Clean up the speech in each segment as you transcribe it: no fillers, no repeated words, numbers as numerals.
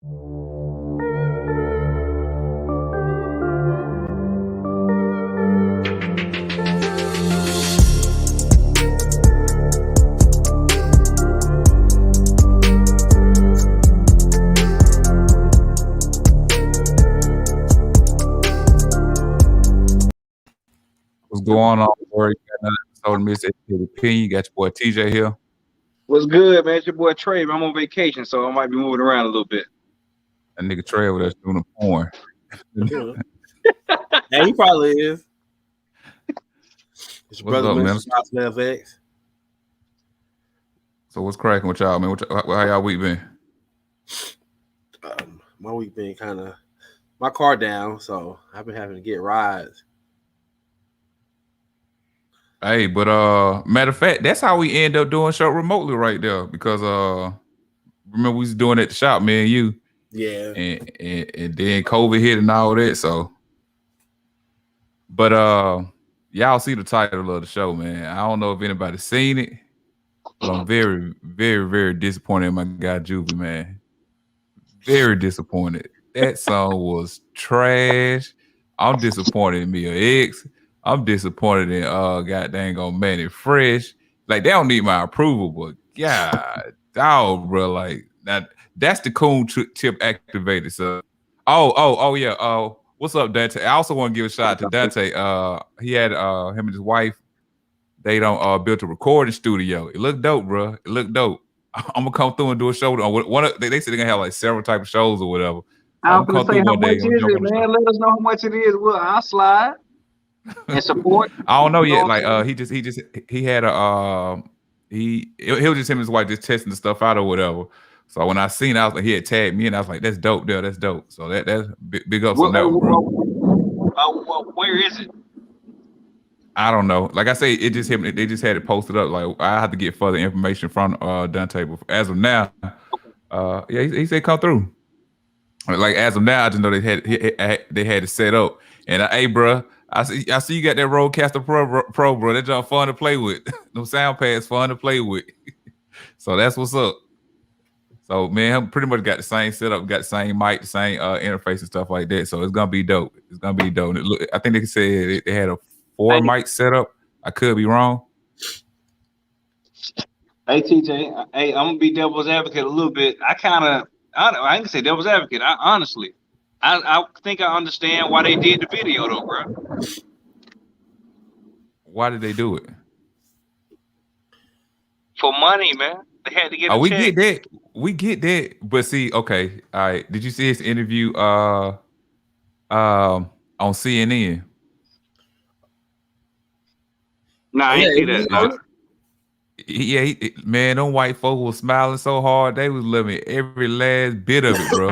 What's going on, boy? You got another episode of Miss Educated Opinion. You got your boy TJ here. What's good, man? It's your boy Trey. I'm on vacation, so I might be moving around a little bit. That nigga Trey over there doing the porn. Hey, he probably is. It's your What's brother, up, man? Mr. Vax. So what's cracking with y'all, man? How y'all week been? My week been kind of my car down, so I've been having to get rides. Hey, but matter of fact, that's how we end up doing show remotely right there. Because remember we was doing it at the shop, me and you. Yeah. And then COVID hit and all that. So, but y'all see the title of the show, man. I don't know if anybody's seen it, but I'm very, very, very disappointed in my guy Juvenile, man. Very disappointed. That song was trash. I'm disappointed in Mia X. I'm disappointed in god dang on Manny Fresh. Like, they don't need my approval, but god dog, bro. Like that's the coon chip activated. So oh yeah. What's up, Dante? I also want to give a shout out to Dante. He had him and his wife, they don't built a recording studio. It looked dope, bro. It looked dope. I'm gonna come through and do a show on one of, they said they're gonna have like several type of shows or whatever. I'm gonna say how much is it, man. Let us know how much it is. Well, I'll slide and support. I don't know yet. Like he had a he was just him and his wife just testing the stuff out or whatever. So when I seen it, I was like, he had tagged me and I was like, that's dope, there, that's dope. So that's big ups on that one, bro. Where is it? I don't know. Like I say, it just him. They just had it posted up. Like I have to get further information from Dante. But as of now, yeah, he said come through. Like as of now, I just know they had it set up. And hey, bro, I see you got that Rodecaster Pro, bro. That junk fun to play with. Them sound pads fun to play with. So that's what's up. So man, pretty much got the same setup, got the same mic, the same interface and stuff like that. So it's gonna be dope. It's gonna be dope. I think they said they had a 4 mic setup. I could be wrong. Hey TJ, hey, I'm gonna be devil's advocate a little bit. I ain't gonna say devil's advocate. Honestly, I think I understand why they did the video though, bro. Why did they do it? For money, man. They had to get a check. Get that. We get that. But see, okay, all right. Did you see his interview on CNN? Nah, I ain't see that. Yeah, man, them white folks was smiling so hard, they was loving every last bit of it, bro.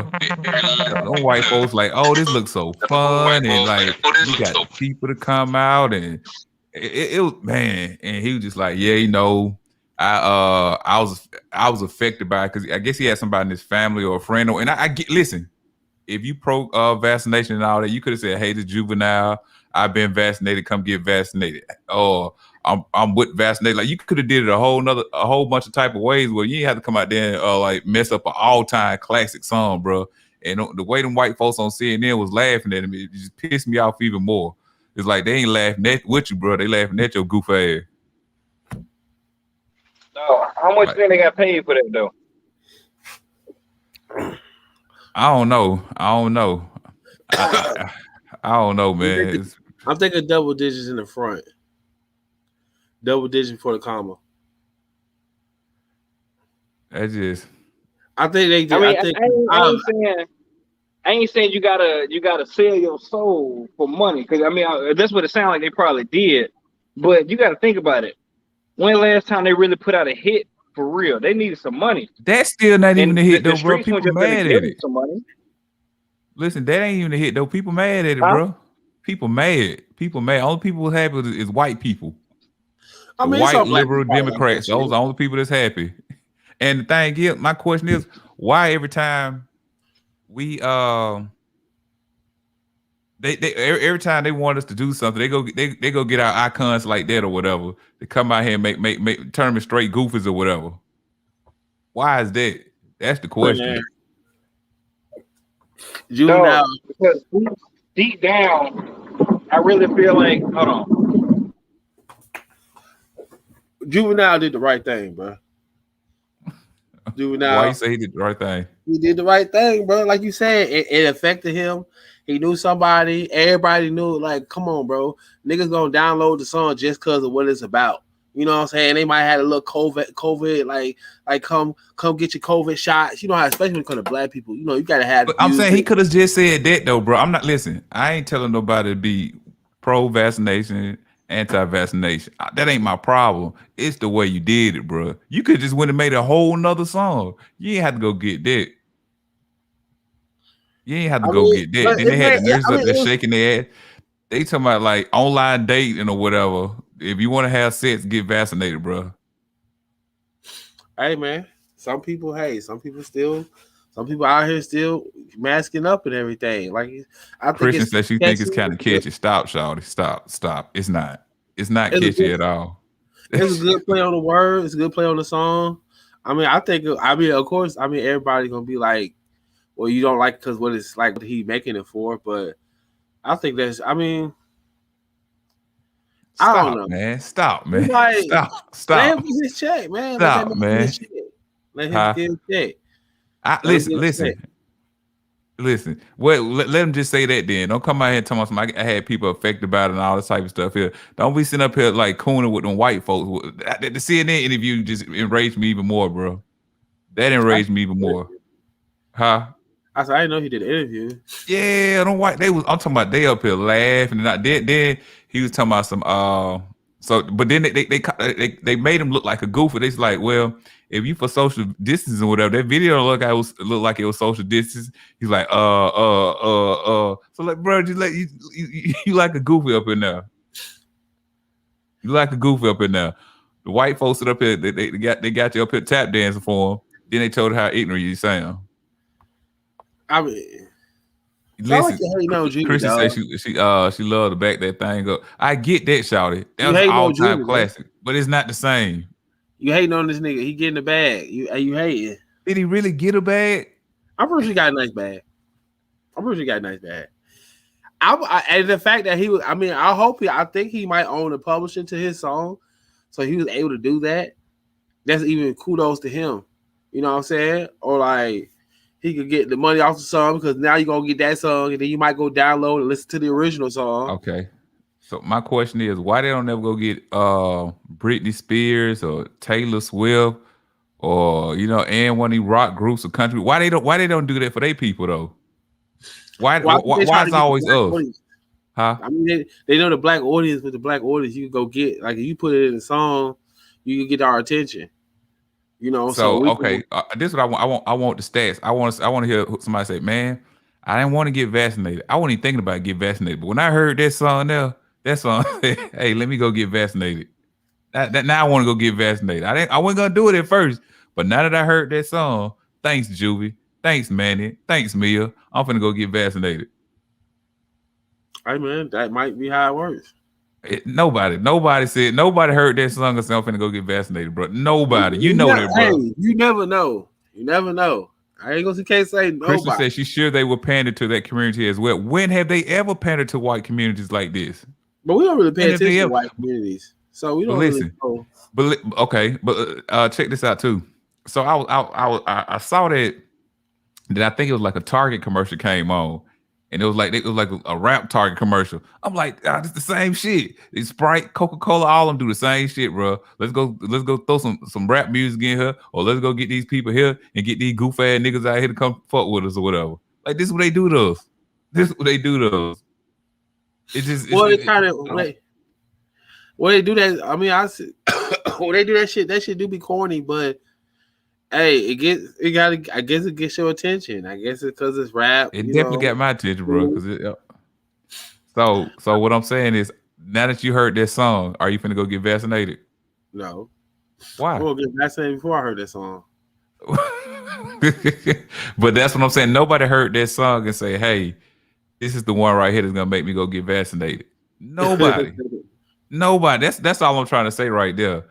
Them white folks like, oh, this looks so fun, and like you got people to come out, and it was, man, and he was just like, yeah, you know, I was affected by it because I guess he had somebody in his family or a friend, and I get, listen, if you pro vaccination and all that, you could have said, hey, this Juvenile, I've been vaccinated, come get vaccinated, or I'm with vaccinated. Like you could have did it a whole bunch of type of ways where you didn't have to come out there and like mess up an all-time classic song, bro. And the way them white folks on CNN was laughing at him, it just pissed me off even more. It's like they ain't laughing with you, bro. They laughing at your goof ass. How much then they got paid for that though? I don't know. I don't know, man. I'm thinking double digits in the front. Double digit for the comma. That's just. I think they. I ain't saying you gotta sell your soul for money, because I mean that's what it sounds like they probably did. But you got to think about it. When the last time they really put out a hit for real? They needed some money. That's still not even a hit though, bro. People mad at it. Some money. Listen, that ain't even a hit though. People mad at it, bro. People mad. Only people who's happy is white people. I mean, white liberal Democrats. Those are the only people that's happy. And the thing is, my question is, why every time we every time they want us to do something, they go get our icons like that or whatever to come out here and make turn them straight goofies or whatever. Why is that? That's the question. Juvenile. No, because deep down, I really feel like, hold on. Juvenile did the right thing, bro. Juvenile. Why you say he did the right thing? He did the right thing, bro. Like you said, it affected him. He knew somebody. Everybody knew. Like, come on, bro. Niggas gonna download the song just because of what it's about. You know what I'm saying? They might have a little COVID, like come get your COVID shots. You know how, especially when it comes to black people. You know, you gotta have. But I'm saying he could have just said that though, bro. I'm not listen. I ain't telling nobody to be pro-vaccination, anti-vaccination. That ain't my problem. It's the way you did it, bro. You could just went and made a whole nother song. You ain't had to go get that. You ain't had to go get that. Then they had the nurses up there shaking their ass. They talking about like online dating or whatever. If you want to have sex, get vaccinated, bro. Hey man, some people out here still masking up and everything. Like I think Christian says she thinks it's kind of catchy. Stop, Shawty. Stop. It's not. It's not catchy at all. It's a good play on the word. It's a good play on the song. I mean, of course, everybody's gonna be like, well, you don't like because what it's like what he making it for, but I think that's. I mean, Stop, I don't know, man. Stop, man. Like, Stop. Let him get his check, man. Stop, man. Let him get his check. Listen. Well, let him just say that then. Don't come out here and tell me I had people affected by it and all this type of stuff here. Don't be sitting up here like cooning with them white folks. The CNN interview just enraged me even more, bro. That enraged me even more. Huh? I said I didn't know he did an interview. Yeah, I'm talking about they up here laughing and then he was talking about some but then they made him look like a goofy. They's like, well, if you for social distancing or whatever, that video looked like it was social distance. He's like, So like, bro, just like you like a goofy up in there. You like a goofy up in there. The white folks sit up here, they got you up here tap dancing for him. Then they told her how ignorant you sound. I mean, listen, Christian said she loved to back that thing up. I get that, shawty. That was an all-time classic, but it's not the same. You hating on this nigga? He getting the bag. You hating? Did he really get a bag? I'm pretty sure he got a nice bag. And the fact that he was, I think he might own the publishing to his song, so he was able to do that. That's even kudos to him. You know what I'm saying? Or like, he could get the money off the song because now you're going to get that song and then you might go download and listen to the original song. Okay. So my question is, why they don't ever go get Britney Spears or Taylor Swift or, and one of these rock groups or country? Why they don't do that for their people though? Why it's always us? Huh? I mean, they know the black audience. With the black audience, you can go get, like, if you put it in a song, you can get our attention. So okay, this is what I want. I want the stats. I want to hear somebody say, "Man, I didn't want to get vaccinated. I wasn't even thinking about getting vaccinated." But when I heard that song, hey, let me go get vaccinated. Now I want to go get vaccinated. I wasn't gonna do it at first, but now that I heard that song, thanks Juvie, thanks Manny, thanks Mia, I'm finna go get vaccinated. Hey man, that might be how it works. Nobody heard that song and said, I'm finna go get vaccinated, bro. Nobody. That, bro. Hey, you never know. I ain't can't say nobody. Kristen said she's sure they will pander to that community as well. When have they ever pandered to white communities like this? But we don't really pay attention to white communities. So we don't really know. But check this out too. So I saw that I think it was like a Target commercial came on. And it was like a rap Target commercial. I'm like, it's the same shit. It's Sprite, Coca-Cola, all of them do the same shit, bro. Let's go throw some rap music in here, or let's go get these people here and get these goof ass niggas out here to come fuck with us or whatever. Like, this is what they do to us. It just when they do that. I mean, when they do that shit do be corny, but hey, I guess it gets your attention. I guess it's because it's rap. It definitely got my attention, bro. So what I'm saying is, now that you heard that song, are you finna go get vaccinated? No. Why? I'm gonna get vaccinated before I heard that song. But that's what I'm saying. Nobody heard that song and say, "Hey, this is the one right here that's gonna make me go get vaccinated." Nobody. Nobody. That's all I'm trying to say right there.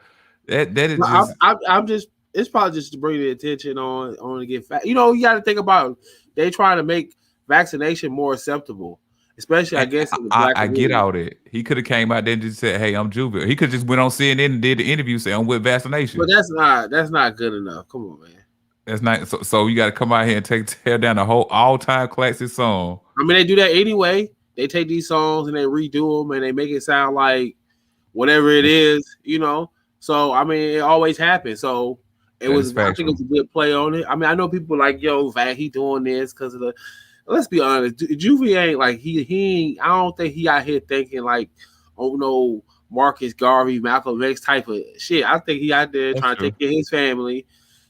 That is just. I'm just. It's probably just to bring the attention on to get fat. You got to think about they trying to make vaccination more acceptable, especially I guess in the black I get community. all that. He could have came out there and just said, "Hey, I'm Juvenile." He could just went on CNN and did the interview saying, "I'm with vaccination." But that's not good enough. Come on, man. That's not so. You got to come out here and tear down the whole all-time classic song. I mean, they do that anyway. They take these songs and they redo them and they make it sound like whatever it is, you know. So I mean, it always happens. So it was. I think it was a good play on it. I mean, I know people like, yo, Vax, he doing this because of the. Let's be honest, Juvie ain't like he ain't. I don't think he out here thinking like, oh no, Marcus Garvey, Malcolm X type of shit. I think he out there trying to take care of his family,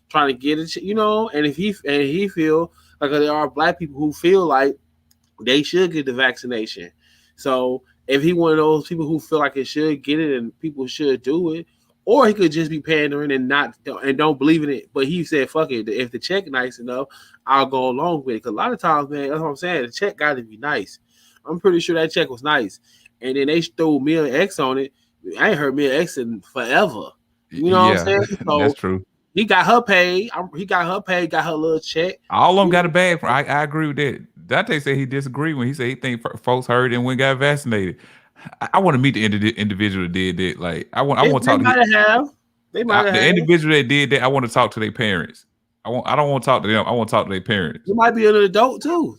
trying to get it, you know. And if he feel like there are black people who feel like they should get the vaccination. So if he one of those people who feel like it should get it and people should do it, or he could just be pandering and don't believe in it. But he said, "Fuck it. If the check nice enough, I'll go along with it." Because a lot of times, man, that's what I'm saying. The check got to be nice. I'm pretty sure that check was nice, and then they threw Mia X on it. I ain't heard Mia X in forever. You know what I'm saying? So that's true. He got her paid. Got her little check. All of them got a bag. I agree with that. Dante said he disagreed when he said he think folks heard and went got vaccinated. I want to meet the individual that did that. Like I want to talk to the individual that did that. I want to talk to their parents. I don't want to talk to them. I want to talk to their parents. You might be an adult too.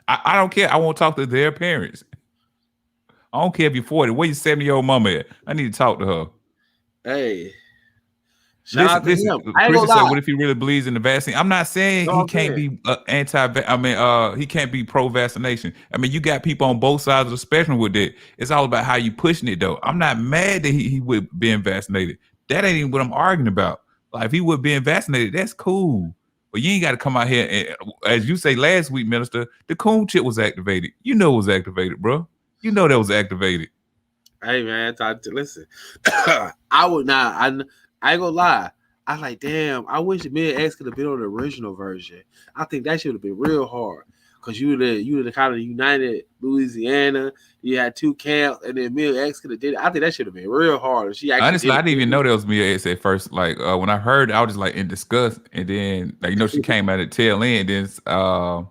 I don't care. I want to talk to their parents. I don't care if you're 40. Where your 70-year-old mama at? I need to talk to her. Hey. Listen, Christian said, "What if he really believes in the vaccine?" I'm not saying he can't be he can't be pro-vaccination. I mean, you got people on both sides of the spectrum with it. It's all about how you pushing it, though. I'm not mad that he would being vaccinated. That ain't even what I'm arguing about. Like, if he would being vaccinated, that's cool. But you ain't got to come out here and, as you say last week, Minister, the coon chip was activated. You know it was activated, bro. You know that was activated. Hey, man, listen. I would not. I ain't gonna lie. I was like, damn, I wish Mia X could have been on the original version. I think that should have been real hard. Because you would have kind of united Louisiana. You had two camps, and then Mia X could have did it. I think that should have been real hard. Honestly, I didn't even know that was Mia X at first. Like when I heard it, I was just like in disgust. And then she came at the tail end. Then I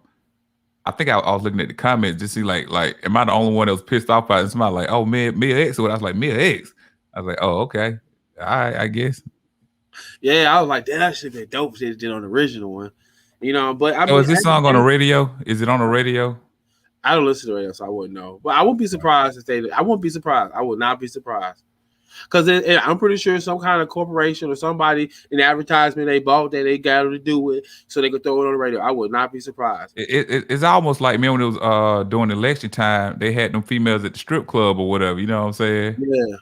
think I was looking at the comments to see like am I the only one that was pissed off by it? Somebody like, oh, Mia X. So I was like, Mia X. I was like, oh, okay. All right, I guess. Yeah, I was like, that should be dope. They did on the original one, you know. But I mean, is this song on the radio? Is it on the radio? I don't listen to the radio, so I wouldn't know. But I wouldn't be surprised if they. I wouldn't be surprised. I would not be surprised because I'm pretty sure some kind of corporation or somebody in advertisement they bought that they got to do it so they could throw it on the radio. I would not be surprised. It's almost like me when it was during election time. They had them females at the strip club or whatever. You know what I'm saying? Yeah.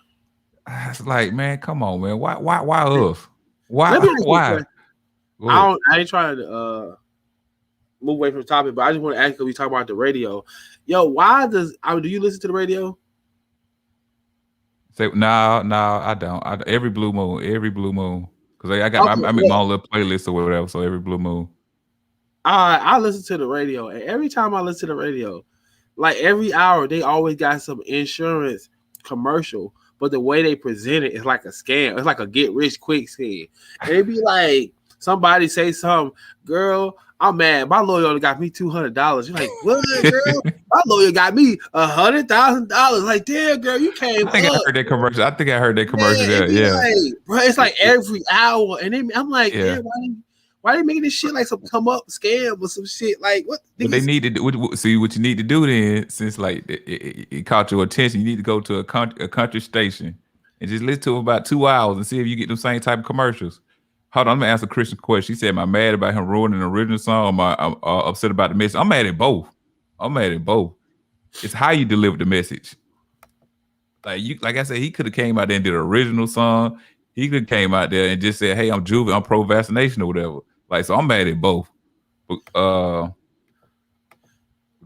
It's like, man, come on, man. Why us? Why? I ain't trying to move away from the topic, but I just want to ask you, we talk about the radio. Yo, do you listen to the radio? Say no, I don't. Every blue moon. Because I make my own little playlist or whatever, so every blue moon. I listen to the radio, and every time I listen to the radio, like every hour, they always got some insurance commercial. But the way they present it is like a scam. It's like a get rich quick scheme. And it'd be like somebody say something, girl, I'm mad. My lawyer only got me $200. You're like, what, girl? My lawyer got me $100,000. Like, damn, girl, you came. I heard that commercial. Yeah. Like, bro, it's like every hour, and then I'm like, yeah. Why they making this shit like some come up scam or some shit? Like what? But they need to do. See what you need to do then, since like it caught your attention. You need to go to a country station and just listen to it about 2 hours and see if you get the same type of commercials. Hold on, I'm gonna answer Christian's question. She said, "Am I mad about him ruining the original song? Or am I upset about the message?" I'm mad at both. It's how you deliver the message. Like I said, he could have came out there and did an original song. He could have came out there and just said, "Hey, I'm Juvenile, I'm pro-vaccination" or whatever. Like, so I'm mad at both. But, go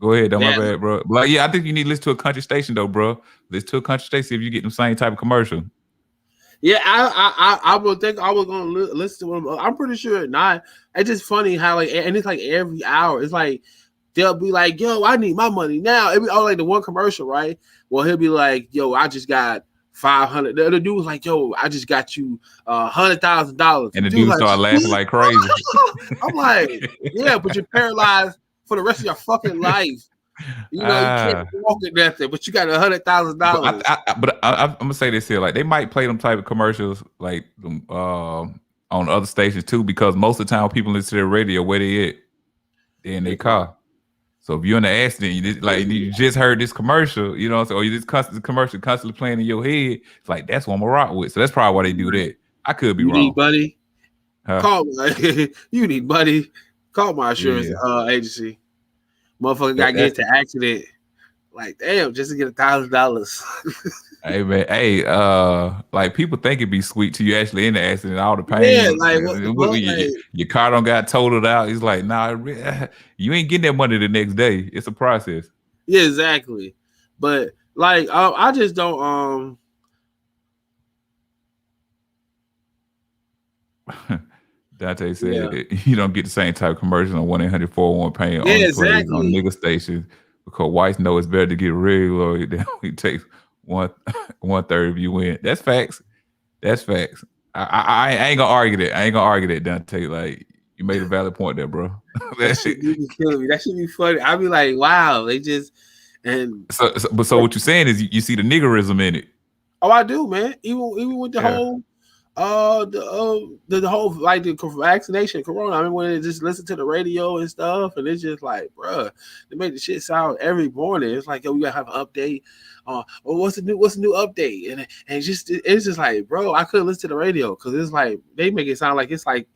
ahead, though, my bad, bro. But like, yeah, I think you need to listen to a country station, though, bro. Listen to a country station, see if you get the same type of commercial. Yeah, I would think I was gonna listen to them. I'm pretty sure not. It's just funny how and it's like every hour. It's like they'll be like, "Yo, I need my money now." It be like the one commercial, right? Well, he'll be like, "Yo, I just got $500." The dude was like, "Yo, I just got you $100,000." And the dude started laughing like crazy. I'm like, "Yeah, but you're paralyzed for the rest of your fucking life. You know, you can't walk at nothing, but you got $100,000. But I'm gonna say this here, like they might play them type of commercials like on other stations too, because most of the time people listen to their radio where they at, they in their car. So if you're in an accident, you just heard this commercial, you know, or this commercial constantly playing in your head, it's like that's what I'm gonna rock with. So that's probably why they do that. I could be wrong. Need buddy. Huh? Call you need buddy. Call my insurance agency. Motherfucker got to get into accident. Like, damn, just to get $1,000. Hey man, hey, like people think it'd be sweet till you actually in the accident, all the pain. Yeah, like what your car don't got totaled out. It's like, nah, you ain't getting that money the next day. It's a process. Yeah, exactly. But like, I just don't. Dante said you don't get the same type of commercial on 1-800-401 pain on nigga stations because whites know it's better to get regular than it takes one third of you win. That's facts. That's facts. I ain't gonna argue that. I ain't gonna argue that, Dante. Like you made a valid point there, bro. That shit be killing me. That should be funny. I'd be like, wow, they just so what you're saying is you see the niggerism in it. Oh, I do, man. Even with the whole the whole like the vaccination, corona. I mean, when they just listen to the radio and stuff, and it's just like, bruh, they make the shit sound every morning. It's like, yo, we gotta have an update. What's the new update? And it's just like, bro, I couldn't listen to the radio because it's like they make it sound like it's like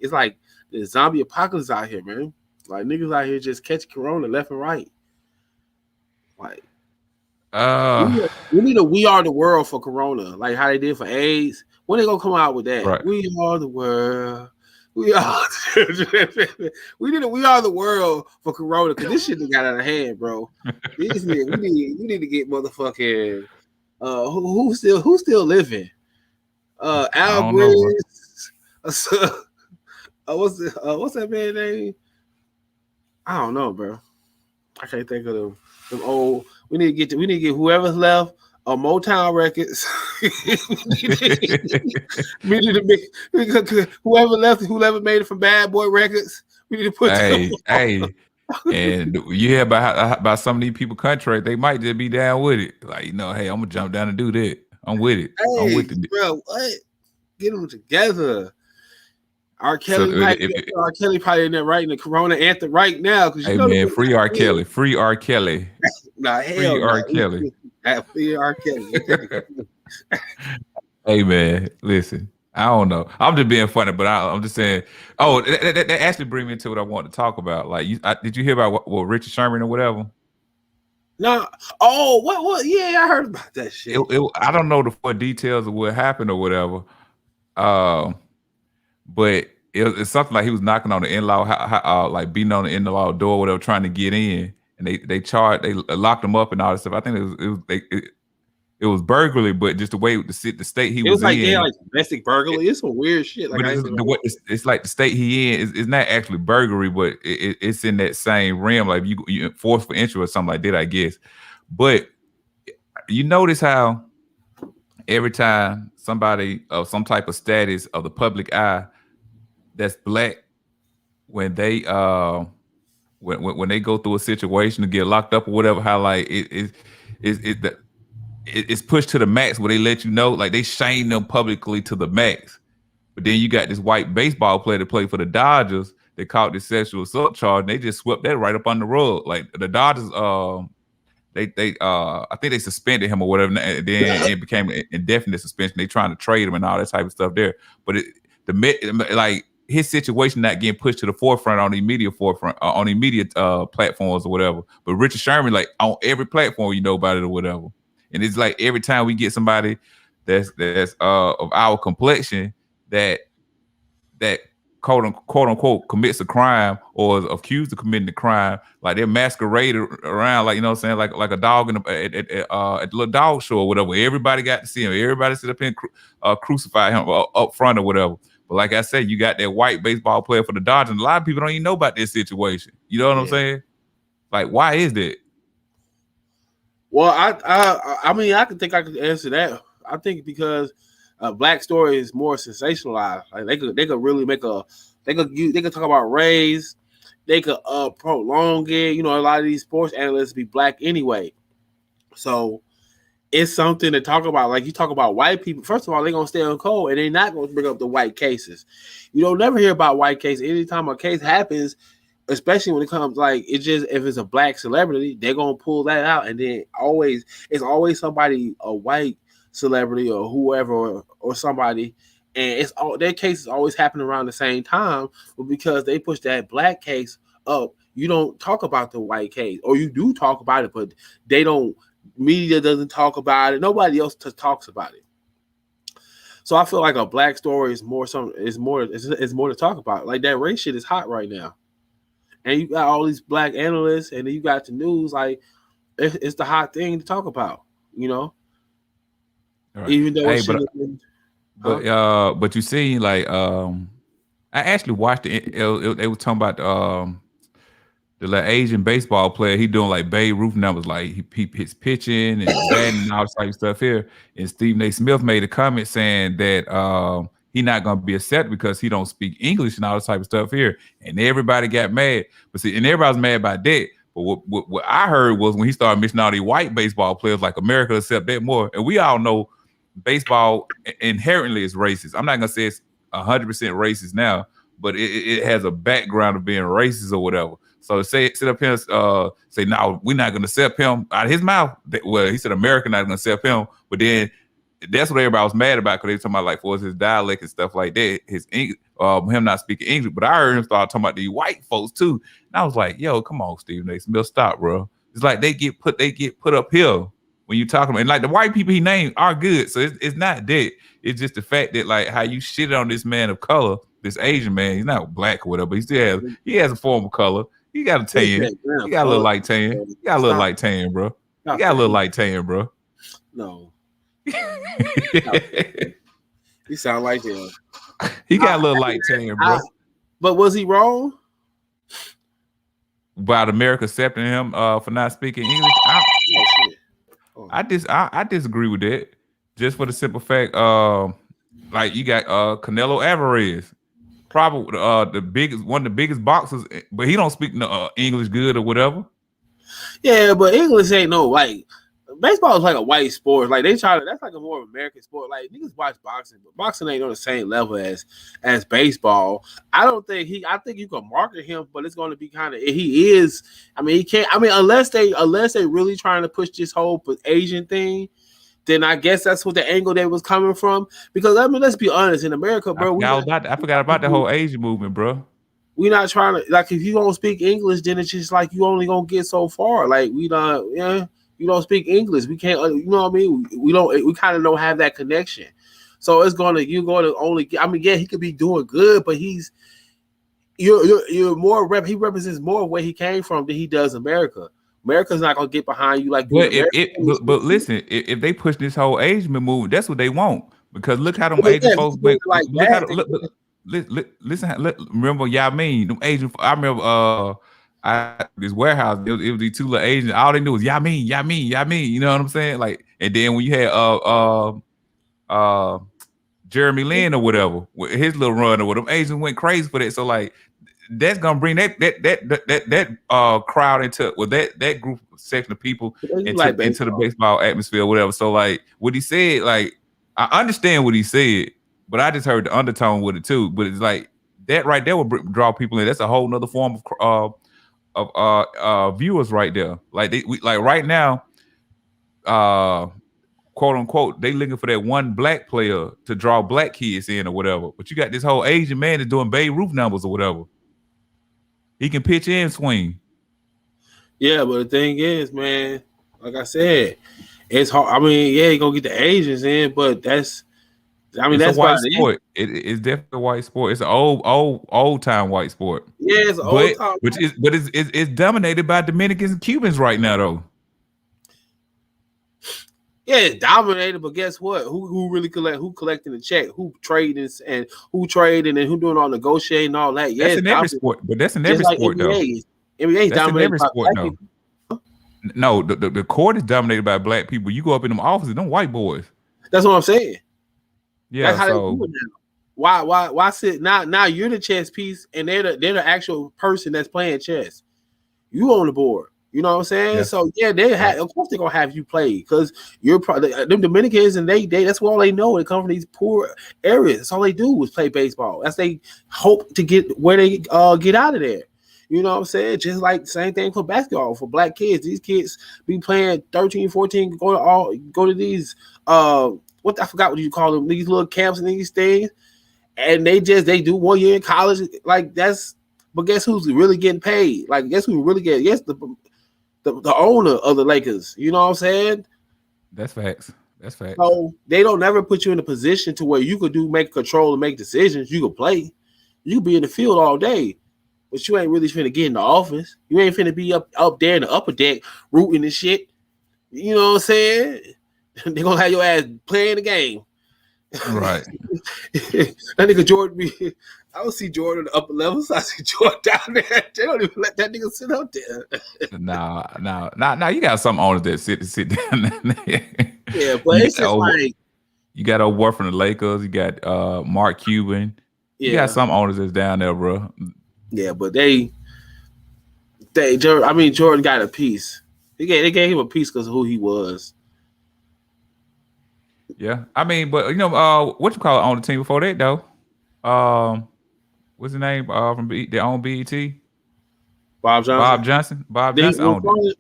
the zombie apocalypse out here, man. Like niggas out here just catch corona left and right. Like, we need a We Are the World for corona, like how they did for AIDS. When they gonna come out with that? Right. We are the world. We are. We need a We Are the World for corona because this shit got out of hand, bro. We need to get motherfucking who's still living? Albrecht. What's that man's name? I don't know, bro. I can't think of them old. We need to get whoever's left. Motown Records. We need to make whoever made it from Bad Boy Records. We need to put. Hey, and you hear about some of these people contract, they might just be down with it. Like, you know, hey, I'm gonna jump down and do that. I'm with it. Hey, I'm with it, bro. What? Get them together. R. Kelly probably in there writing the Corona anthem right now. Hey man, free R. Kelly. Free R. Kelly. Nah, hell free R. Kelly. Free R. Kelly. Hey man, listen. I don't know. I'm just being funny, but I'm just saying. Oh, that actually brings me into what I want to talk about. Like, did you hear about what Richard Sherman or whatever? No. Oh, what? Yeah, I heard about that shit. I don't know the full details of what happened or whatever. But it's something like he was knocking on the in-law, like beating on the in-law door, whatever, trying to get in, and they locked him up and all this stuff. I think it was burglary, but just the way the state he was in. It was like domestic burglary. It's some weird shit. Like it's like the state he in is not actually burglary, but it's in that same realm, like you force for entry or something like that, I guess. But you notice how every time somebody of some type of status of the public eye that's black, when they when they go through a situation to get locked up or whatever, how like it's pushed to the max where they let you know, like they shame them publicly to the max. But then you got this white baseball player that played for the Dodgers that caught this sexual assault charge, and they just swept that right up on the rug. Like the Dodgers, they I think they suspended him or whatever, and then it became an indefinite suspension. They trying to trade him and all that type of stuff there. But like his situation not getting pushed to the forefront on the media platforms or whatever. But Richard Sherman, like on every platform, you know about it or whatever. And it's like every time we get somebody that's of our complexion that quote unquote commits a crime or is accused of committing a crime, like they're masqueraded around, like, you know what I'm saying, like a dog at the little dog show or whatever. Everybody got to see him. Everybody sit up and crucify him up front or whatever. But like I said, you got that white baseball player for the Dodgers, and a lot of people don't even know about this situation. You know what I'm saying? Like, why is that? Well, I mean, I could answer that. I think because Black story is more sensationalized. Like they could really make they could talk about race. they could prolong it. You know, a lot of these sports analysts be black anyway, so it's something to talk about. Like you talk about white people. First of all, they're gonna stay on cold and they're not gonna bring up the white cases. You don't never hear about white cases. Anytime a case happens, especially when it comes like it just if it's a black celebrity, they're gonna pull that out, and then it's always somebody, a white celebrity or whoever or somebody, and it's all their cases always happen around the same time. But because they push that black case up, you don't talk about the white case, or you do talk about it, but they don't. Media doesn't talk about it. Nobody else talks about it. So I feel like a black story is more to talk about. Like that race shit is hot right now. And you got all these black analysts, and then you got the news. Like it's the hot thing to talk about, you know. Right. Even though, hey, but you see, like, I actually watched it. They were talking about the like Asian baseball player. He doing like Babe Ruth numbers, like he hits pitching and batting and all this type of stuff here. And Stephen A. Smith made a comment saying that he not gonna be accepted because he don't speak English and all this type of stuff here. And everybody got mad. But see, and everybody was mad about that. But what I heard was when he started mentioning all these white baseball players, like America accept that more. And we all know baseball inherently is racist. I'm not gonna say it's 100% racist now, but it has a background of being racist or whatever. So sit up here and say, no, we're not gonna accept him out of his mouth. Well, he said America not gonna accept him, but then that's what everybody was mad about because they were talking about like for his dialect and stuff like that, his English, him not speaking English. But I heard him start talking about these white folks too, and I was like, yo, come on, Stephen A. Smith, stop, bro. It's like they get put up here when you talking about, and like the white people he named are good, so it's not that. It's just the fact that like how you shit on this man of color, this Asian man. He's not black or whatever, but he has a form of color. He got a tan. He got a little light tan. He got a little light tan, bro. He got a little light tan, bro. No. He sound like him. He got a little light tan, bro. But was he wrong about America accepting him for not speaking English? I disagree with that. Just for the simple fact, like you got Canelo Alvarez, probably one of the biggest boxers, but he don't speak English good or whatever. Yeah, but English ain't no like. Baseball is like a white sport. Like that's like a more American sport. Like niggas watch boxing, but boxing ain't on the same level as baseball. I think you can market him, but it's going to be kind of he is. I mean, he can't. I mean, unless they really trying to push this whole Asian thing, then I guess that's what the angle they was coming from. Because I mean, let's be honest, in America, bro, I forgot about the whole Asian movement, bro. We're not trying to like if you don't speak English, then it's just like you only gonna get so far. Like we don't, yeah. You don't speak English. We can't, you know what I mean? We kind of don't have that connection. So you're going to only, I mean, yeah, he could be doing good, but you're more, he represents more of where he came from than he does America. America's not going to get behind you like but listen, if they push this whole Asian movement, that's what they want. Because look how them Asian folks, remember Yamin, them Asian, I remember, this warehouse, it was these two little Asians. All they knew was Yamin. You know what I'm saying? Like, and then when you had Jeremy Lin or whatever, his little run or whatever, Asians went crazy for that. So like, that's gonna bring that crowd into that group section of people into the baseball atmosphere, or whatever. So like, what he said, like, I understand what he said, but I just heard the undertone with it too. But it's like that right there would draw people in. That's a whole nother form of viewers right there. Like like right now, quote unquote, they looking for that one black player to draw black kids in or whatever. But you got this whole Asian man that's doing Babe Ruth numbers or whatever. He can pitch and swing. Yeah, but the thing is, man, like I said, it's hard. I mean, yeah, you're gonna get the Asians in, but that's a white sport. It's definitely a white sport. It's an old time white sport. Yeah, it's an old time. It's dominated by Dominicans and Cubans right now, though. Yeah, it's dominated, but guess what? Who really collecting the check? Who trading and who doing all negotiating and all that? Yeah, that's in every sport, but that's in every sport though. NBA dominated by black people. No, the court is dominated by black people. You go up in them offices, them white boys. That's what I'm saying. Yeah, that's how they do it now. Why sit now? You're the chess piece, and they're the actual person that's playing chess. You on the board. You know what I'm saying? Yeah. So yeah, they have. Of course, they're gonna have you play because you're probably them Dominicans, and they that's all they know. They come from these poor areas. That's all they do is play baseball. That's they hope to get where they get out of there. You know what I'm saying? Just like same thing for basketball for black kids. These kids be playing 13, 14, go to these I forgot what you call them, these little camps and these things, and they do 1 year in college. Like that's, but guess who's really getting paid? Like guess who really getting? Yes, the owner of the Lakers. You know what I'm saying? That's facts. That's facts. So they don't never put you in a position to where you could make control and make decisions. You could play. You could be in the field all day, but you ain't really finna get in the office. You ain't finna be up there in the upper deck rooting and shit. You know what I'm saying? They're gonna have your ass playing the game. Right. That nigga Jordan I don't see Jordan at the upper levels. I see Jordan down there. They don't even let that nigga sit up there. Nah. You got some owners that sit down there. Yeah, but it's just like you got old boy from the Lakers. You got Mark Cuban. Yeah. You got some owners that's down there, bro. Yeah, but Jordan got a piece. They gave him a piece because of who he was. Yeah, I mean, but what you call it on the team before that though? What's his name? From their own BET? Bob Johnson. Bob Johnson owned it.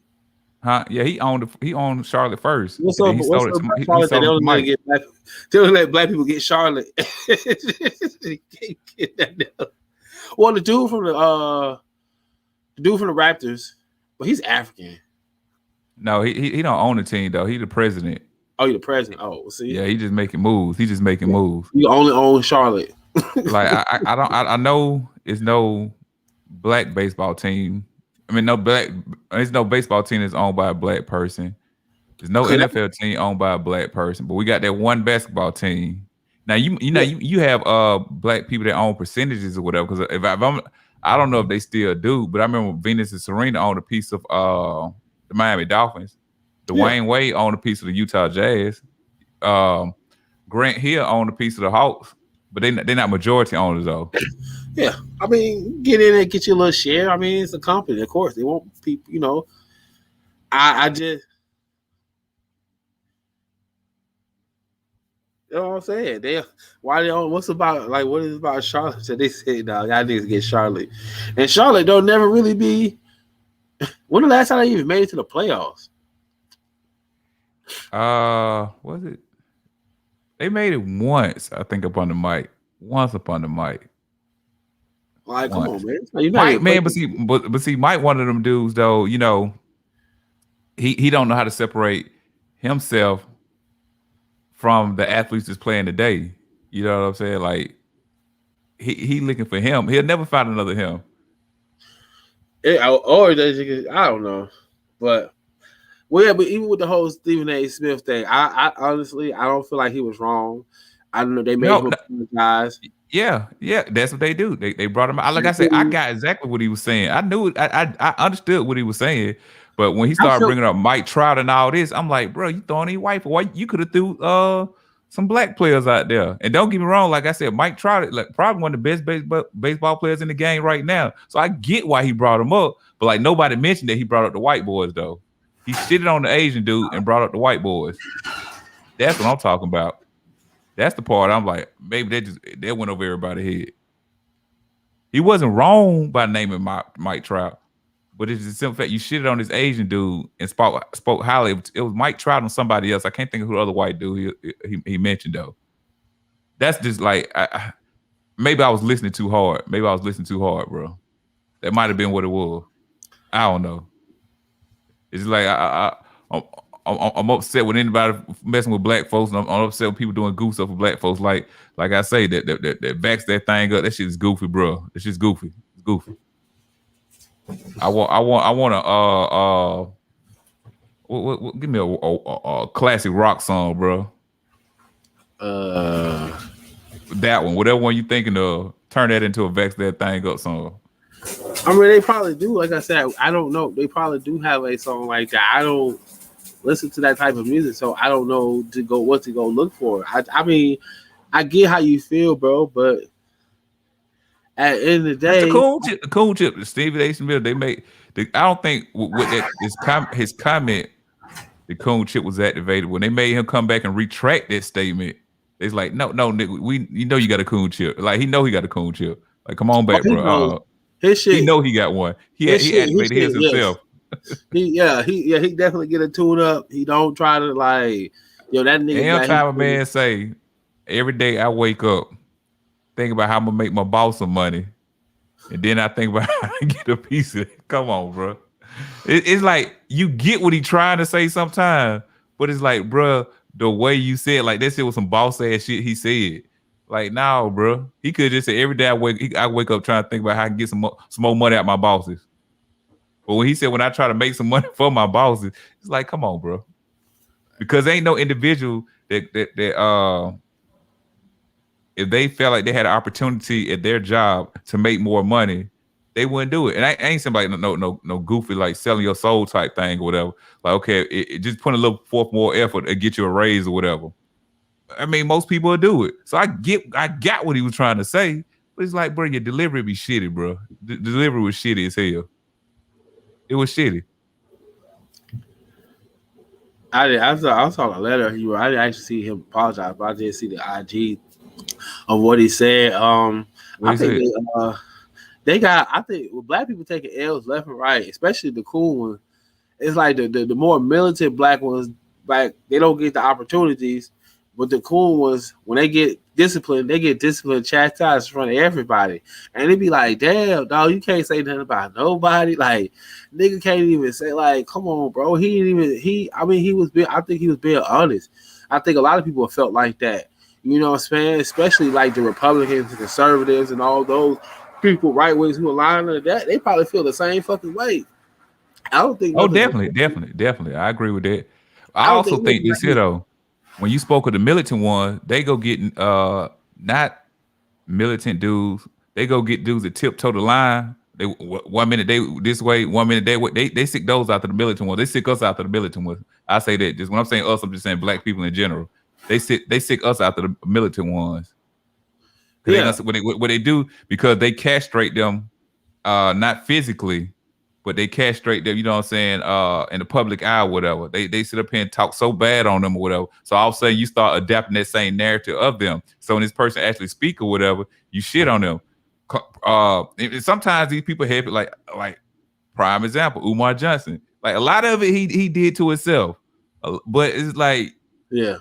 Huh? Yeah, he owned Charlotte first. What's up? They don't let black people get Charlotte. They can't get that. Well, the dude from the Raptors, but he's African. No, he don't own the team though. He the president. Oh, you're the president. Oh, see. Yeah, he just making moves. Moves. You only own Charlotte. Like I know it's no black baseball team. I mean, there's no baseball team that's owned by a black person. There's no NFL team owned by a black person, but we got that one basketball team. Now you have black people that own percentages or whatever. Because I don't know if they still do, but I remember Venus and Serena owned a piece of the Miami Dolphins. Dwayne Wade owned a piece of the Utah Jazz. Grant Hill owned a piece of the Hawks, but they're not majority owners though. Yeah, I mean, get in and get your little share. I mean, it's a company, of course. They want people, you know. I just, you know what I'm saying? What is it about Charlotte? So they say, no, y'all need to get Charlotte, and Charlotte don't never really be. When the last time they even made it to the playoffs? Was it? They made it once, I think, upon the mic. Once upon the mic. Like, come on, man. Mike, man, but see, Mike, one of them dudes, though, you know, he don't know how to separate himself from the athletes that's playing today. You know what I'm saying? Like, he looking for him. He'll never find another him. I don't know, but. Well, yeah, but even with the whole Stephen A. Smith thing, I honestly don't feel like he was wrong. I don't know. They made him apologize. Yeah, that's what they do. They brought him out. Like I said, I got exactly what he was saying. I knew it. I understood what he was saying. But when he started bringing up Mike Trout and all this, I'm like, bro, you throwing any white? Why you could have threw some black players out there? And don't get me wrong, like I said, Mike Trout, like probably one of the best baseball players in the game right now. So I get why he brought him up, but like nobody mentioned that he brought up the white boys though. He shitted on the Asian dude and brought up the white boys. That's what I'm talking about. That's the part I'm like, maybe they went over everybody's head. He wasn't wrong by naming Mike Trout, but it's the simple fact you shitted on this Asian dude and spoke highly. It was Mike Trout and somebody else. I can't think of who the other white dude he mentioned though. That's just like maybe I was listening too hard. Bro. That might have been what it was. I don't know. It's like I'm upset with anybody messing with black folks, and I'm upset with people doing goofy stuff with black folks. Like I say, that Vax That Thang Up. That shit is goofy, bro. That shit's goofy. It's goofy. I want to give me a classic rock song, bro. That one, whatever one you thinking of, turn that into a Vax That Thang Up song. I mean, they probably do. Like I said, I don't know. They probably do have a song like that. I don't listen to that type of music, so I don't know what to go look for. I mean, I get how you feel, bro, but at the end of the That's day, the cool chip. The Stevie A. Smith, they made. I don't think with that his comment, the coon chip was activated when they made him come back and retract that statement. It's like, no, nigga, you know you got a coon chip. Like he know he got a coon chip. Like, come on back, bro. His shit, he know he got one. He activated his himself. Yes. He definitely get a tune up. He don't try to like, that nigga. Every time a man say, every day I wake up, think about how I'm gonna make my boss some money, and then I think about how I get a piece of it. Come on, bro. It's like you get what he trying to say sometimes, but it's like, bro, the way you said, like that shit was some boss ass shit he said. Like, no, bro, he could just say every day I wake up trying to think about how I can get some more money out my bosses. But when he said when I try to make some money for my bosses, it's like, come on, bro, because ain't no individual that if they felt like they had an opportunity at their job to make more money, they wouldn't do it. And I ain't somebody no goofy like selling your soul type thing or whatever. Like, okay, it just put a little forth more effort to get you a raise or whatever. I mean, most people will do it. So I got what he was trying to say, but it's like, bro, your delivery be shitty, bro. The delivery was shitty as hell. It was shitty. I saw a letter. I didn't actually see him apologize, but I did see the IG of what he said. I think I think black people taking L's left and right, especially the cool ones. It's like the more militant black ones, like they don't get the opportunities, but the cool ones, when they get disciplined, chastised in front of everybody, and it be like, damn, dog, you can't say nothing about nobody. Like, nigga can't even say, like, come on, bro. I think he was being honest. I think a lot of people felt like that. You know what I'm saying? Especially like the Republicans, the conservatives, and all those people, right wings who align to that, they probably feel the same fucking way. I don't think. Oh, definitely. I agree with that. I also think this here though. When you spoke of the militant one, they go getting not militant dudes. They go get dudes that tiptoe the line. They 1 minute they this way, 1 minute they sick those out to the militant ones. They sick us out to the militant ones. I say that just when I'm saying us, I'm just saying black people in general. They sick us out to the militant ones. Yeah. What they do, because they castrate them, not physically, but they castrate them, you know what I'm saying, in the public eye or whatever. They sit up here and talk so bad on them or whatever. So all of a sudden you start adapting that same narrative of them. So when this person actually speak or whatever, you shit on them. Sometimes these people have it like prime example, Umar Johnson. Like a lot of it he did to himself. But it's like, yeah.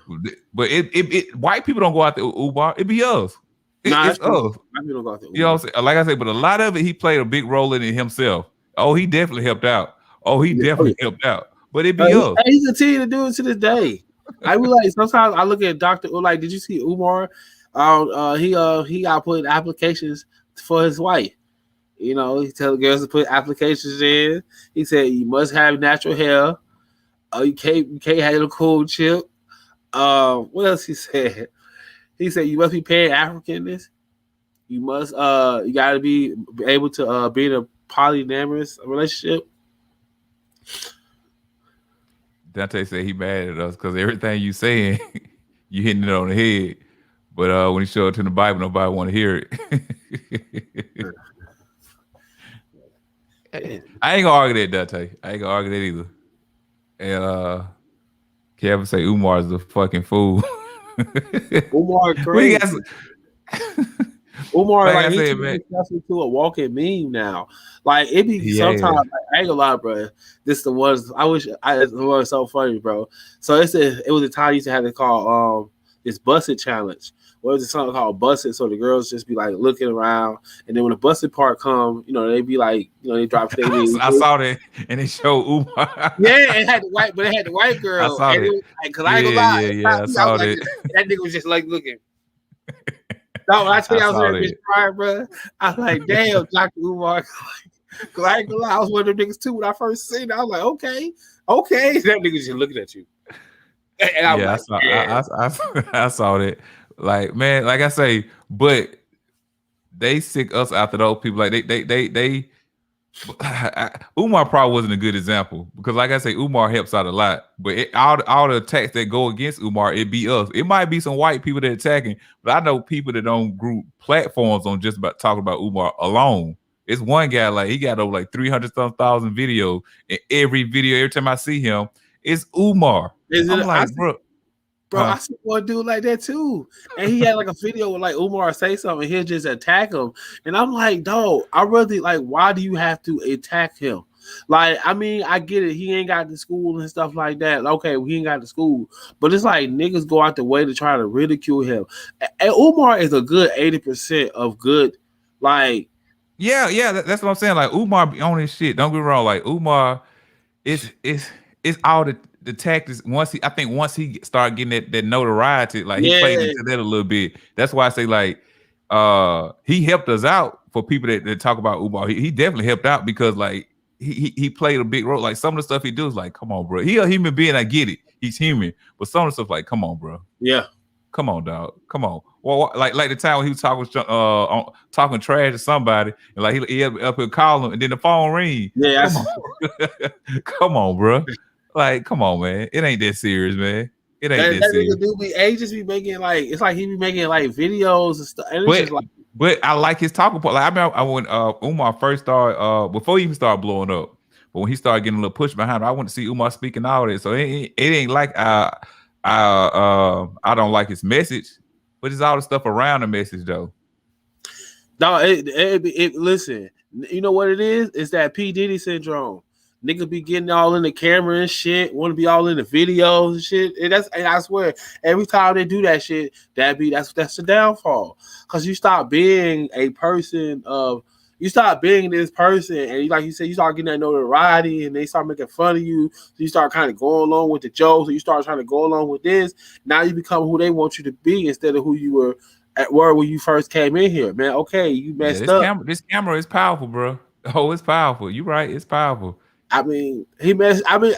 But it white people don't go out there Umar, it be us. It's us. You know what I'm saying? Like I said, but a lot of it he played a big role in it himself. Oh, he definitely helped out. Helped out. But it be us. He continue to do it to this day. I be like, sometimes I look at Dr. Like, did you see Umar? He got put applications for his wife. You know, he tell girls to put applications in. He said you must have natural hair. You can't have a cool chip. What else he said? He said you must be paying Africanness. You must you gotta be able to be in a polyamorous relationship. Dante said he mad at us because everything you saying, you hitting it on the head. But when you show it to the Bible, nobody want to hear it. I ain't gonna argue that, Dante. I ain't gonna argue that either. And Kevin say Umar is a fucking fool. Umar crazy. Umar, like he's into a walking meme now. Like it be sometimes. Like, I ain't gonna lie, bro. This the ones I wish it was so funny, bro. So it was a time you used to have to call this busted challenge. What was it, something called busted? So the girls just be like looking around, and then when the busted part come, you know, they be like, you know, they drop their knees. I saw that, and they showed Umar. Yeah, it had the white girl. I saw and that. Because I ain't gonna lie, I saw that. That nigga was just like looking. No, when I tell you I was there bitch crying, bro, I was like, damn, Dr. Umar. Because I ain't gonna lie, I was one of them niggas too when I first seen it. I was like, okay. That nigga just looking at you. And I was I saw that. Like, man, like I say, but they sick us after those people. Like they Umar probably wasn't a good example because, like I say, Umar helps out a lot. But all the attacks that go against Umar, it be us. It might be some white people that attacking, but I know people that don't group platforms on just about talking about Umar alone. It's one guy like he got over like 300,000 videos, and every time I see him, it's Umar. I'm like, bro. Bro, I see one dude like that too. And he had like a video with like Umar say something, and he'll just attack him. And I'm like, dog, I really like, why do you have to attack him? Like, I mean, I get it. He ain't got the school and stuff like that. Okay, he ain't got the school. But it's like niggas go out the way to try to ridicule him. And Umar is a good 80% of good, like. Yeah, that's what I'm saying. Like, Umar be on his shit. Don't get me wrong. Like, Umar, it's all the tactics. Once he started getting that notoriety, like he played into that a little bit. That's why I say like he helped us out for people that talk about Umar. He definitely helped out because like he played a big role. Like some of the stuff he do is like, come on, bro. He a human being. I get it. He's human, but some of the stuff like, come on, bro. Yeah. Come on, dog. Come on. Well, like the time when he was talking trash to somebody, and like he up here calling, and then the phone ring. Yeah, come on, bro. Like, come on, man. It ain't that serious, man. It ain't that serious. Just be making like it's like he be making like videos and stuff. And it's just like, but I like his talking point. Like I remember when Umar first started, before he even started blowing up, but when he started getting a little push behind him, I went to see Umar speaking all this. So it ain't like I don't like his message, but it's all the stuff around the message though. No, listen, you know what it is? It's that PDiddy Syndrome. Niggas be getting all in the camera and shit, want to be all in the videos and shit. And I swear, every time they do that shit, that's the downfall. Cause you stop being a person of you start being this person, and like you said, you start getting that notoriety, and they start making fun of you. So you start kind of going along with the jokes, and you start trying to go along with this. Now you become who they want you to be instead of who you were at work when you first came in here, man. Okay, you messed up. This camera is powerful, bro. Oh, it's powerful. You're right. It's powerful. I mean, he messed. I mean,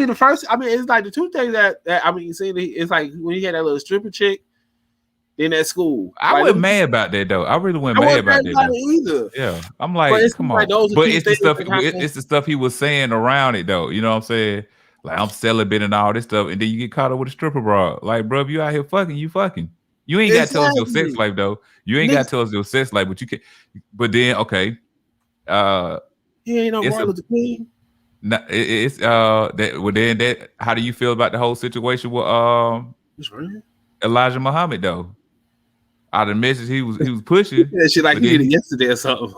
the first. I mean, it's like the two things that I mean, you see, it's like when he had that little stripper chick in that school. I wasn't mad about that though. I really wasn't mad about that either. Yeah, I'm like, come on. But it's the stuff. It's the stuff he was saying around it though. You know what I'm saying? Like I'm celibate and all this stuff, and then you get caught up with a stripper bra. Like, bro, if you out here fucking, you fucking. You ain't got to tell us your sex life though. You ain't got to tell us your sex life, but you can. But then, okay, he ain't no Martin Luther King. No, it's that. Well, then that. How do you feel about the whole situation with Elijah Muhammad though? Out of the message he was pushing. That shit like he did it yesterday or something.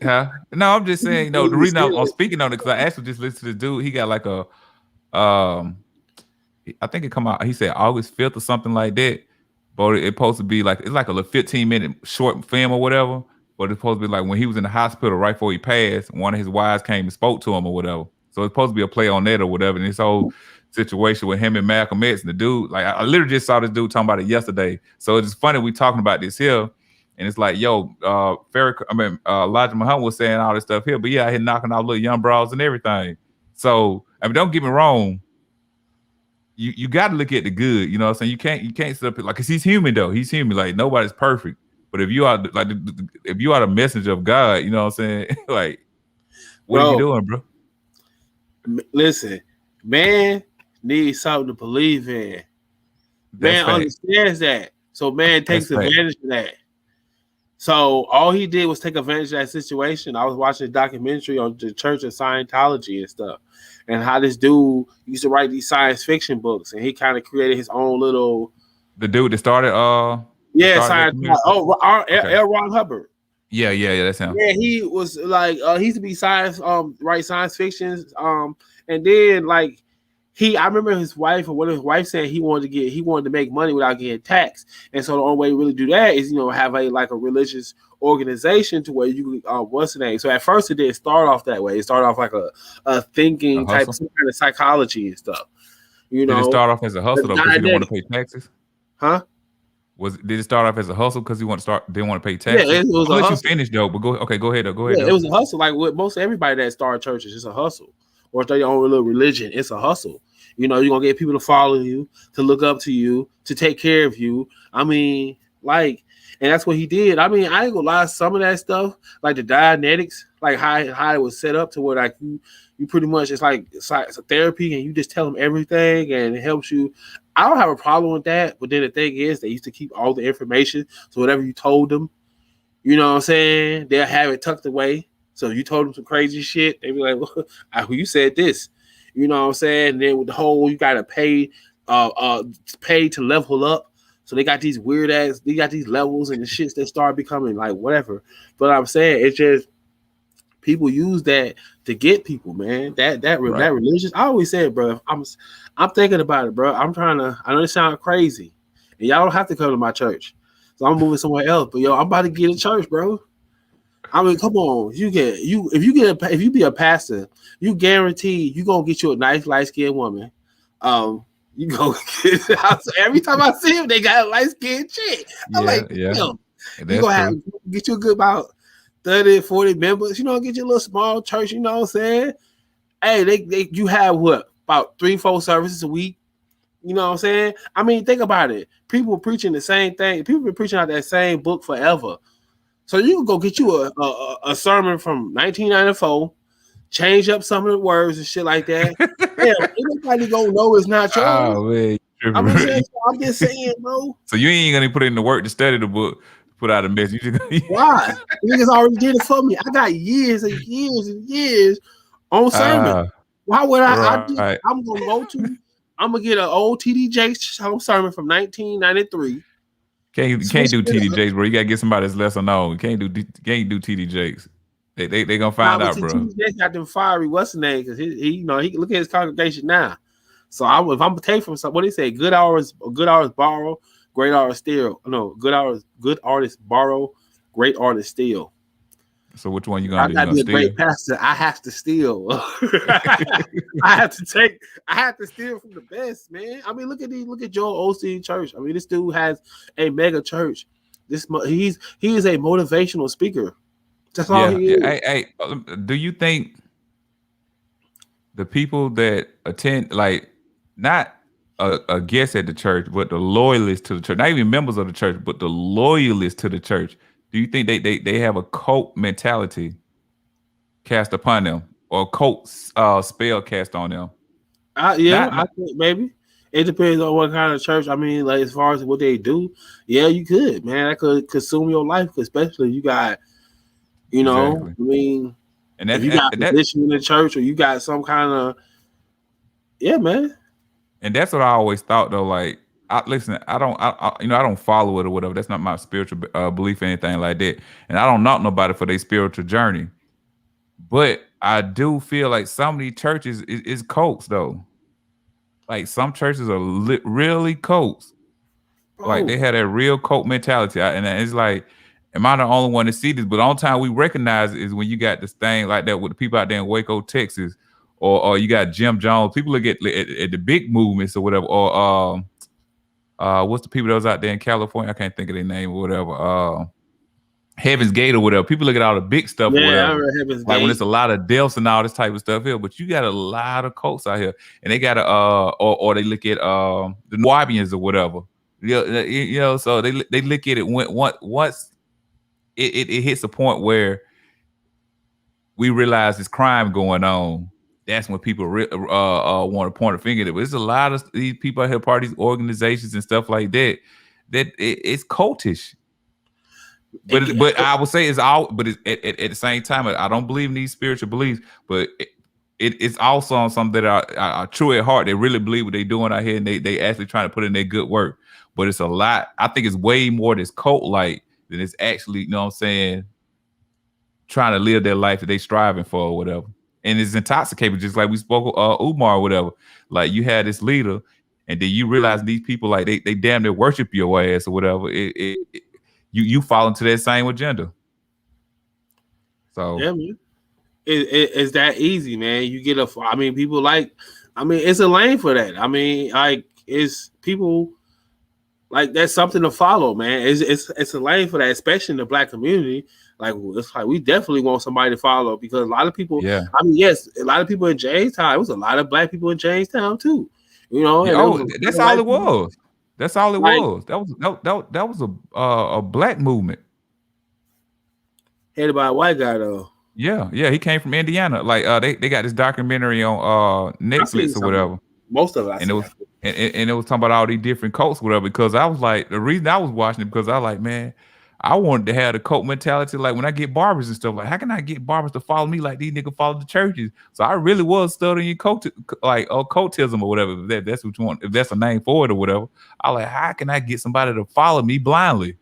Huh? No, I'm just saying. No, the reason I'm speaking on it because I actually just listened to this dude. He got like a, I think it come out. He said August 5th or something like that. But it's supposed to be like it's like a little 15-minute short film or whatever. But it's supposed to be like when he was in the hospital right before he passed, one of his wives came and spoke to him or whatever. So it's supposed to be a play on that or whatever. And this whole situation with him and Malcolm X and the dude, like I literally just saw this dude talking about it yesterday. So it's funny we talking about this here, and it's like, yo, Elijah Muhammad was saying all this stuff here, but yeah, I had knocking out little young bras and everything. So I mean, don't get me wrong. You got to look at the good, you know what I'm saying? You can't sit up like, cause he's human though. He's human. Like nobody's perfect. But if you are like, if you are the messenger of God, you know what I'm saying? Like, what are you doing, bro? Listen, man needs something to believe in. Man understands that. So man takes advantage of that. So all he did was take advantage of that situation. I was watching a documentary on the Church of Scientology and stuff, and how this dude used to write these science fiction books, and he kind of created his own little. The dude that started, science. L. Ron Hubbard. Yeah, that's him. Yeah, he was like he used to be science, write science fictions, and then like I remember his wife or what his wife said he wanted to make money without getting taxed, and so the only way to really do that is have a religious organization to where you what's the name? So at first it didn't start off that way. It started off like a thinking type of some kind of psychology and stuff. Did it start off as a hustle though because he didn't want to pay taxes? Huh? Did it start off as a hustle because he didn't want to pay taxes? Yeah, it was I'll let you finish though, but go ahead. Yeah, it was a hustle. Like with most everybody that started churches, it's a hustle. Or if they're your own little religion, it's a hustle. You're gonna get people to follow you, to look up to you, to take care of you. I mean, and that's what he did. I mean, I ain't gonna lie, some of that stuff, like the Dianetics, like how it was set up to where like you pretty much it's a therapy and you just tell them everything and it helps you. I don't have a problem with that, but then the thing is they used to keep all the information, so whatever you told them, you know what I'm saying, they'll have it tucked away. So if you told them some crazy shit, they be like, well, you said this, you know what I'm saying. And then with the whole you gotta pay to level up. So they got these weird ass, they got these levels and the shits that start becoming like whatever. But I'm saying it's just people use that to get people, man. That religious. I always said, bro, I'm thinking about it, bro. I know it sounds crazy, and y'all don't have to come to my church. So I'm moving somewhere else. But yo, I'm about to get a church, bro. I mean, come on. If you be a pastor, you guarantee you gonna get you a nice light skinned woman. You go every time I see him, they got a light skinned chick. I'm like, yo, you gonna get you a good about 30, 40 members, get you a little small church, you know what I'm saying? Hey, you have what, about 3-4 services a week? You know what I'm saying? I mean, think about it. People preaching the same thing. People been preaching out that same book forever. So you can go get you a sermon from 1994, change up some of the words and shit like that. Damn, anybody gonna know it's not yours. Oh, man. I'm just saying, bro. So you ain't gonna put in the work to study the book, put out a message. Why? Niggas already did it for me. I got years and years and years on sermon. Why would I? I'm gonna get an old TD home sermon from 1993. Can't do TD Jakes, bro. You gotta get somebody that's lesser known. Can't do TD Jakes. They gonna find out, bro. TD Jakes got them fiery what's the name? Because he look at his congregation now. So if I'm take from something, what do they say? Good hours borrow, great artists steal. No, good artists borrow, great artists steal. So which one you gonna do? I gotta be a great pastor. I have to steal. I have to steal from the best, man. I mean, look at Joel Osteen Church. I mean, this dude has a mega church. He is a motivational speaker. That's all he is. Hey, do you think the people that attend, like, not a guest at the church, but the loyalists to the church, not even members of the church, but the loyalists to the church, do you think they have a cult mentality cast upon them, or a cult spell cast on them? I think maybe. It depends on what kind of church. I mean, like as far as what they do, yeah, you could, man. That could consume your life, especially if you got, exactly. I mean, and if you got a position in the church or you got some kind of, yeah, man. And that's what I always thought, though. Like, I don't follow it or whatever. That's not my spiritual belief or anything like that. And I don't knock nobody for their spiritual journey. But I do feel like some of these churches is cults, though. Like, some churches are really cults. Like, they had that real cult mentality. And it's like, am I the only one to see this? But the only time we recognize it is when you got this thing like that with the people out there in Waco, Texas, or you got Jim Jones. People look at the big movements or whatever, or what's the people that was out there in California? I can't think of their name or whatever. Heaven's Gate or whatever. People look at all the big stuff or whatever. I remember Heaven's Gate. When it's a lot of deaths and all this type of stuff here, but you got a lot of cults out here, and they got or they look at the Nubians or whatever. So they look at it once it hits a point where we realize there's crime going on. That's when people want to point a finger at it. But there's a lot of these people out here, parties, organizations, and stuff like that. It's cultish. But I would say it's all. But at the same time, I don't believe in these spiritual beliefs. But it's also on some that are true at heart. They really believe what they're doing out here, and they actually trying to put in their good work. But it's a lot. I think it's way more this cult-like than it's actually, you know what I'm saying, trying to live their life that they striving for or whatever. And it's intoxicating, just like we spoke Umar or whatever. Like, you had this leader, and then you realize these people, like, they damn near worship your ass or whatever. You fall into that same agenda. So yeah, man. It's that easy, man. You get people like, it's a lane for that. I mean, like, it's people like that's something to follow, man. It's a lane for that, especially in the Black community. Like, it's like we definitely want somebody to follow, because a lot of people. Yeah. I mean, yes, a lot of people in Jamestown. It was a lot of Black people in Jamestown too. That's all it was. That's all it was. That was a Black movement headed by a white guy, though. Yeah, he came from Indiana. Like they got this documentary on I've seen Netflix or some of it. whatever. Most of it I And it seen. was and it was talking about all these different cults, whatever. Because I was like, the reason I was watching it because I was like, man, I wanted to have the cult mentality. Like when I get barbers and stuff, like how can I get barbers to follow me like these niggas follow the churches? So I really was studying cultism or whatever. If that's what you want, if that's a name for it or whatever. I like, how can I get somebody to follow me blindly?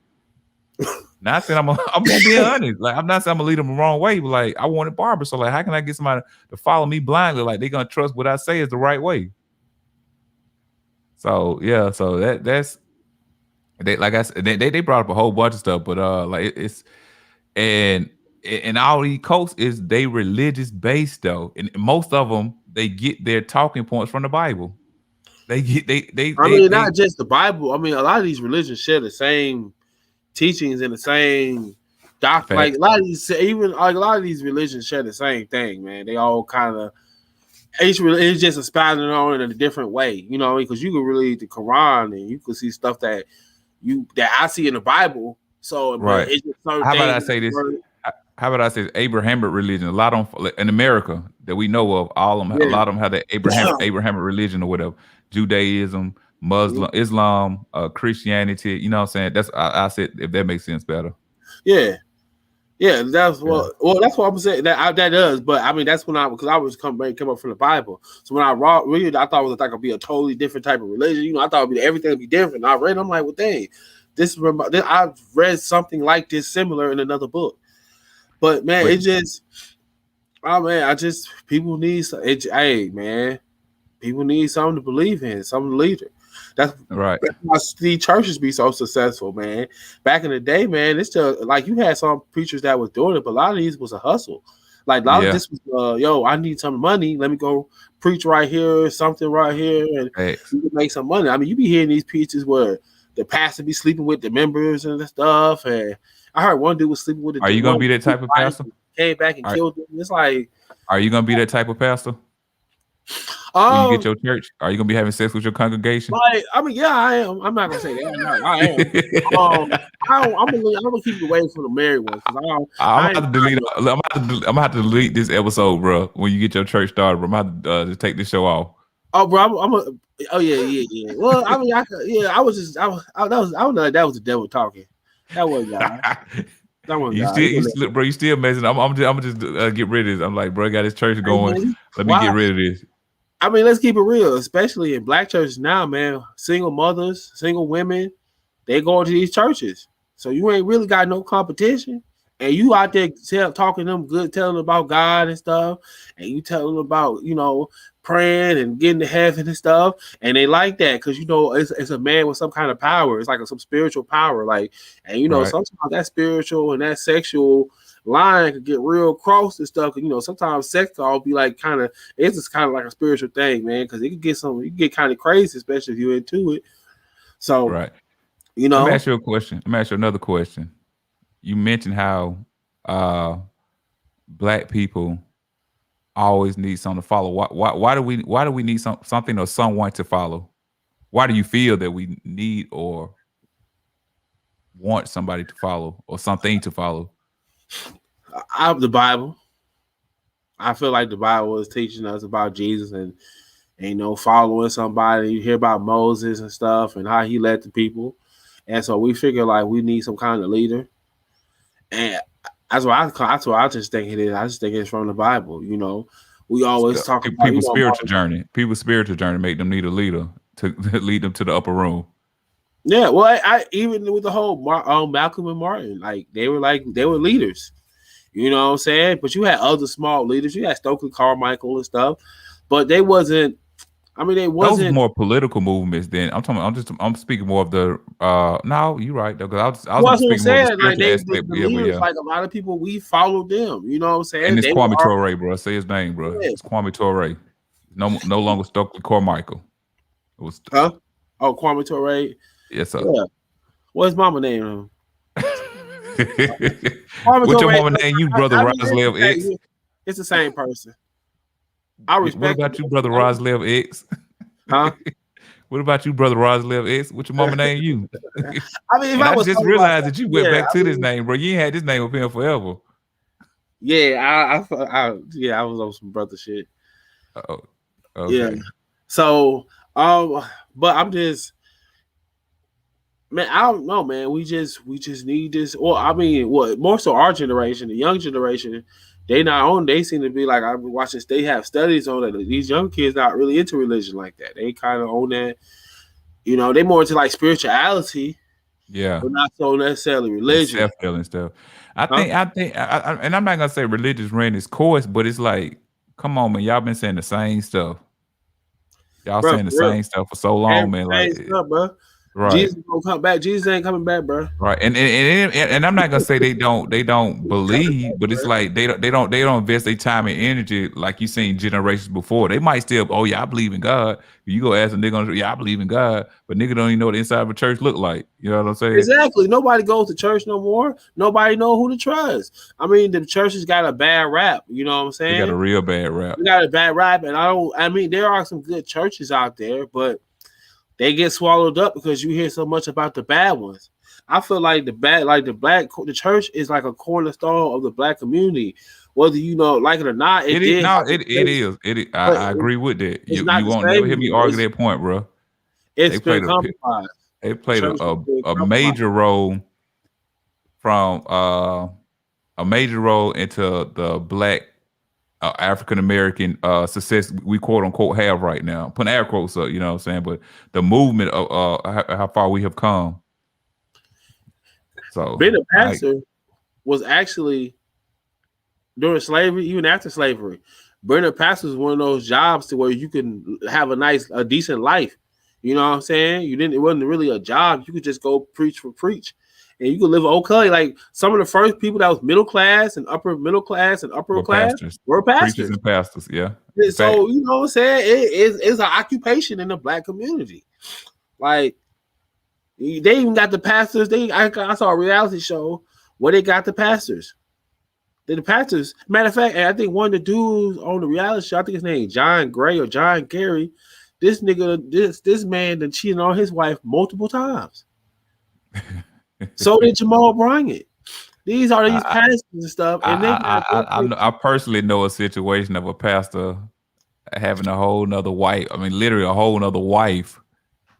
Now I said I'm gonna be honest. Like I'm not saying I'm gonna lead them the wrong way, but like I wanted barbers. So like, how can I get somebody to follow me blindly? Like they gonna trust what I say is the right way. So yeah, so that's they like I said, they brought up a whole bunch of stuff, but like it's and all these cults is they religious based though, and most of them they get their talking points from the Bible. They get I mean, not just the Bible. I mean, a lot of these religions share the same teachings and the same doctrine. Like a lot of these, even like a lot of these religions share the same thing, man. They all kind of it's just expounding on it in a different way, you know, because you can read the Quran and you can see stuff that I see in the Bible. So, right. But it's just how about I say this? How about I say Abrahamic religion? A lot of them in America that we know of, all of them, a lot of them have the Abrahamic religion or whatever. Judaism, Muslim, Islam, Christianity. You know what I'm saying? That's I said if that makes sense better. Yeah. Yeah, that's well, that's what I'm saying. That does, but I mean that's when because I was come up from the Bible. So when I read, I thought it was like be a totally different type of religion. You know, I thought everything would be different. I read, I'm like, well, dang, I've read something like this similar in another book. But man, people need hey man, people need something to believe in, something to lead it. That's right. That's why these churches be so successful, man. Back in the day, man, it's still like you had some preachers that was doing it, but a lot of these was a hustle. Like a lot of this was, yo, I need some money. Let me go preach right here, something right here, and you can make some money. I mean, you be hearing these preachers where the pastor be sleeping with the members and stuff. And I heard one dude was sleeping with. Are you gonna be that type of pastor? Came back and killed him. It's like, are you gonna be that type of pastor? When you get your church, are you gonna be having sex with your congregation? Like, I mean, yeah, I am. I'm not gonna say that. I am. I'm gonna keep it away from the married ones because I'm gonna have to delete this episode, bro. When you get your church started, bro, I'm gonna have to take this show off. Oh, bro, oh yeah. Well, I mean, I was like that was the devil talking. That wasn't God. You still messing. I'm just get rid of this. I'm like, bro, I got this church going. Let me get rid of this. I mean, let's keep it real, especially in black churches now, man. Single mothers, single women, they go into these churches. So you ain't really got no competition. And you out there talking to them good, telling them about God and stuff. And you telling them about, you know, praying and getting to heaven and stuff. And they like that because, you know, it's a man with some kind of power. It's like some spiritual power. Like, and, you know, sometimes that spiritual and that sexual line could get real cross and stuff. You know, sometimes sex will be like it's just kind of like a spiritual thing, man, because it could get kind of crazy, especially if you're into it. So, you know, let me ask you a question. Let me ask you another question. You mentioned how black people always need something to follow. Why do we need something or someone to follow? Why do you feel that we need or want somebody to follow or something to follow? The Bible. I feel like the Bible is teaching us about Jesus and you know, following somebody. You hear about Moses and stuff and how he led the people, and so we figure like we need some kind of leader, and that's what I just think it is. I just think it's from the Bible. You know, we always talk about people's spiritual journey. People's spiritual journey make them need a leader to lead them to the upper room. Yeah, well, I even with the whole Malcolm and Martin, like they were leaders. You know what I'm saying? But you had other small leaders. You had Stokely Carmichael and stuff, but they wasn't. I mean, they wasn't. Those more political movements. Then I'm speaking more of the. No, you're right. Because I was speaking more of the spiritual aspect. The leaders, like a lot of people, we followed them. You know what I'm saying? And it's Kwame Ture, bro. Say his name, bro. Yeah. It's Kwame Ture. No longer Stokely Carmichael. It was. Oh, Kwame Ture. Yes, sir. Yeah. What's mama name? What's your mama name? You, brother Roslev X. It's the same person. I respect. What about you, brother Roslev X? Huh? What about you, brother Roslev X? What's your mama name? You. I mean, I just realized that you went back to this name, bro. You ain't had this name up here forever. Yeah, I was on some brother shit. Oh, okay. Yeah. So, but I'm just, man, I don't know, man. We just need this. Or I mean, what more so our generation, the young generation, they not on. They seem to be like I've been watching. They have studies on that. These young kids not really into religion like that. They kind of own that. You know, they more into like spirituality, Yeah. but not so necessarily That religion. self-healing stuff. Huh? And I'm not gonna say religious ran its course, but it's like, come on, man, y'all been saying the same stuff. Y'all Bro, saying for the real. same stuff for so long, man. Like, Same stuff, bro. right. Jesus gonna come back. Jesus ain't coming back, bro. Right, and I'm not gonna say they don't believe, but it's like they don't invest their time and energy like you seen generations before. They might still, oh yeah, I believe in God. You go ask a nigga, yeah, I believe in God, but nigga don't even know what the inside of a church look like. You know what I'm saying? Exactly. Nobody goes to church no more. Nobody know who to trust. I mean, the church has got a bad rap. You know what I'm They got saying? a real bad rap. We got a bad rap, and I mean, there are some good churches out there, but they get swallowed up because you hear so much about the bad ones. I feel like the church is like a cornerstone of the black community. Whether you know like it or not, it It is did no, have its it place, is. but I agree with that. it's not You the won't never same hear me anymore. argue that point, bro. It's They been played a compromised. they The played church has been a compromised. major role from a major role into the black African American success we quote unquote have right now. Putting air quotes up, you know what I'm saying? But the movement of how far we have come. So Being a pastor was actually during slavery, even after slavery. Being a pastor was one of those jobs to where you can have a decent life. You know what I'm saying? It wasn't really a job. You could just go preach for preach. And you could live okay. Like some of the first people that was middle class and upper middle class and upper we're class pastors, were preachers pastors. and pastors, yeah. So, you know what I'm saying? It's an occupation in the black community. Like they even got the pastors. I saw a reality show where they got the pastors. The pastors. Matter of fact, I think one of the dudes on the reality show, I think his name John Gray or John Gary. This man that cheated on his wife multiple times. So did Jamal Bryant. These are these pastors and stuff, and they I personally know a situation of a pastor having a whole nother wife. I mean, literally a whole nother wife.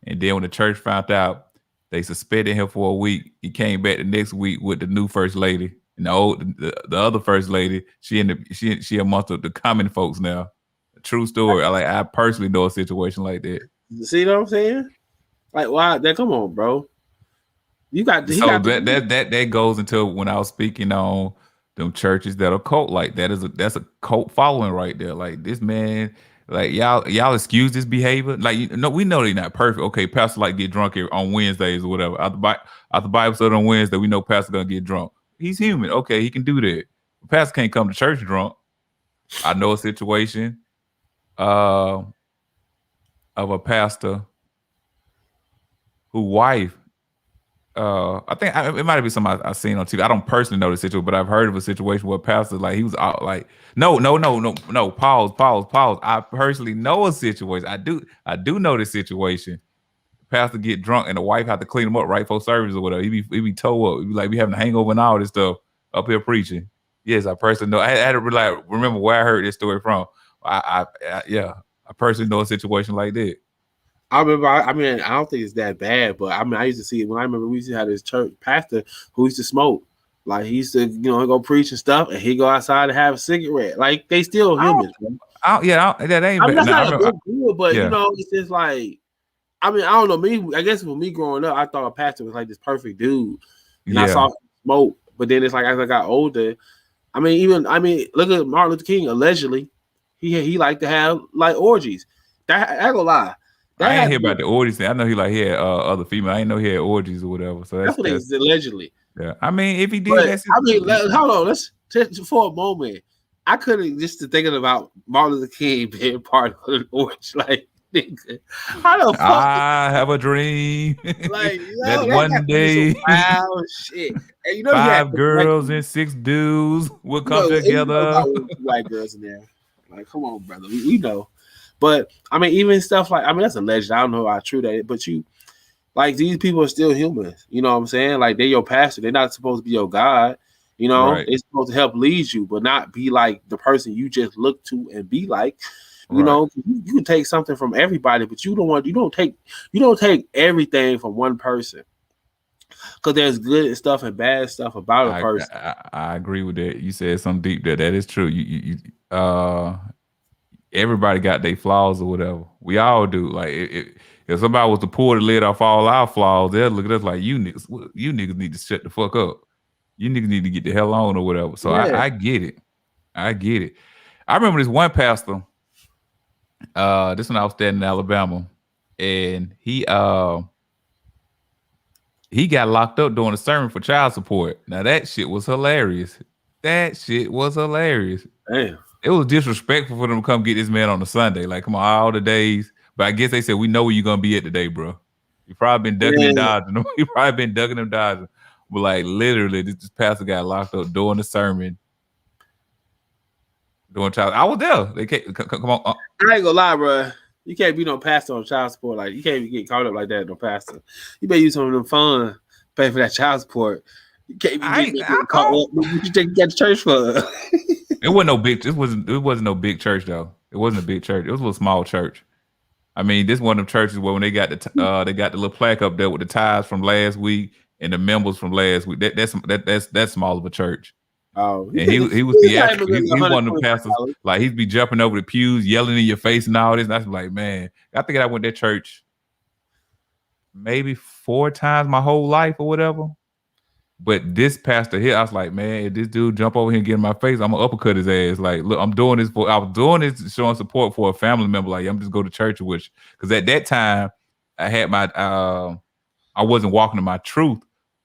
And then when the church found out, they suspended him for a week. He came back the next week with the new first lady. And the other first lady, she amongst the common folks now. A true story. I personally know a situation like that. See what I'm saying? Like, why? Come on, bro. That goes into when I was speaking on them churches that are cult like that. That's a cult following right there. Like this man, like y'all excuse this behavior. Like we know they're not perfect. Okay, pastor like get drunk here on Wednesdays or whatever. After Bible study on Wednesday, we know pastor gonna get drunk. He's human. Okay, he can do that. Pastor can't come to church drunk. I know a situation of a pastor whose wife. I think it might have been something I've seen on TV. I don't personally know the situation, but I've heard of a situation where a pastor like he was out like no. Pause. I personally know a situation. I do know this situation. Pastor get drunk and the wife have to clean him up right for service or whatever. He be towed up. He be like we having a hangover and all this stuff up here preaching. Yes, I personally know. I had to remember where I heard this story from. I personally know a situation like that. I remember. I mean, I don't think it's that bad, but I mean, I used to see it when I remember we used to have this church pastor who used to smoke. Like he used to, go preach and stuff, and he go outside and have a cigarette. Like they still humans, bro. That ain't. I mean, that's not a big deal, but yeah. It's just like, I mean, I don't know. Me, I guess for me growing up, I thought a pastor was like this perfect dude, and I saw him smoke. But then it's like as I got older, I mean, look at Martin Luther King. Allegedly, he liked to have like orgies. That I ain't gonna lie. I ain't hear about the orgies thing. I know he had other female. I didn't know he had orgies or whatever. So that's what it's allegedly. Yeah, I mean, if he did, that's. I mean, hold on. Let's for a moment. I couldn't just thinking about Martin Luther King being part of an orgy. Like, nigga, how the fuck? I have a dream. Like, that one day, wild shit. And 5 girls and 6 dudes will come together. White girls in there. Like, come on, brother. We know. But I mean, even stuff like that's alleged. I don't know how true that is, but like these people are still humans. You know what I'm saying? Like they're your pastor. They're not supposed to be your God. You know, Right. it's supposed to help lead you, but not be like the person you just look to and be like. You Right. know, you can take something from everybody, but you don't take everything from one person. Because there's good stuff and bad stuff about a person. I agree with that. You said something deep there. That is true. Everybody got their flaws or whatever. We all do. Like if somebody was to pull the lid off all our flaws, they'll look at us like you niggas need to shut the fuck up. You niggas need to get the hell on or whatever. So Yeah. I get it. I get it. I remember this one pastor. This one I was standing in Alabama, and he got locked up doing a sermon for child support. Now that shit was hilarious. That shit was hilarious. Damn. It was disrespectful for them to come get this man on a Sunday. Like, come on, all the days. But I guess they said, we know where you're going to be at today, bro. You probably been ducking and dodging. You probably been ducking and dodging. But like, literally, this pastor got locked up doing the sermon. Doing child. I was there. They can't, come on. I ain't gonna lie, bro. You can't be no pastor on child support. Like, you can't get caught up like that, no pastor. You better use some of them funds, pay for that child support. You can't be getting caught up. What you think you got the church for? It wasn't no big. It wasn't no big church though. It wasn't a big church. It was a little small church. I mean, this one of them churches where when they got the little plaque up there with the tithes from last week and the members from last week. That's small of a church. Oh, and he was theatrical. He one of the pastors. Like he'd be jumping over the pews, yelling in your face and all this. And I was like, man, I think I went to that church maybe 4 times my whole life or whatever. But this pastor here, I was like, man, if this dude jump over here and get in my face, I'm gonna uppercut his ass. Like, look, I was doing this showing support for a family member. Like, I'm just go to church with, because at that time I had my I wasn't walking in my truth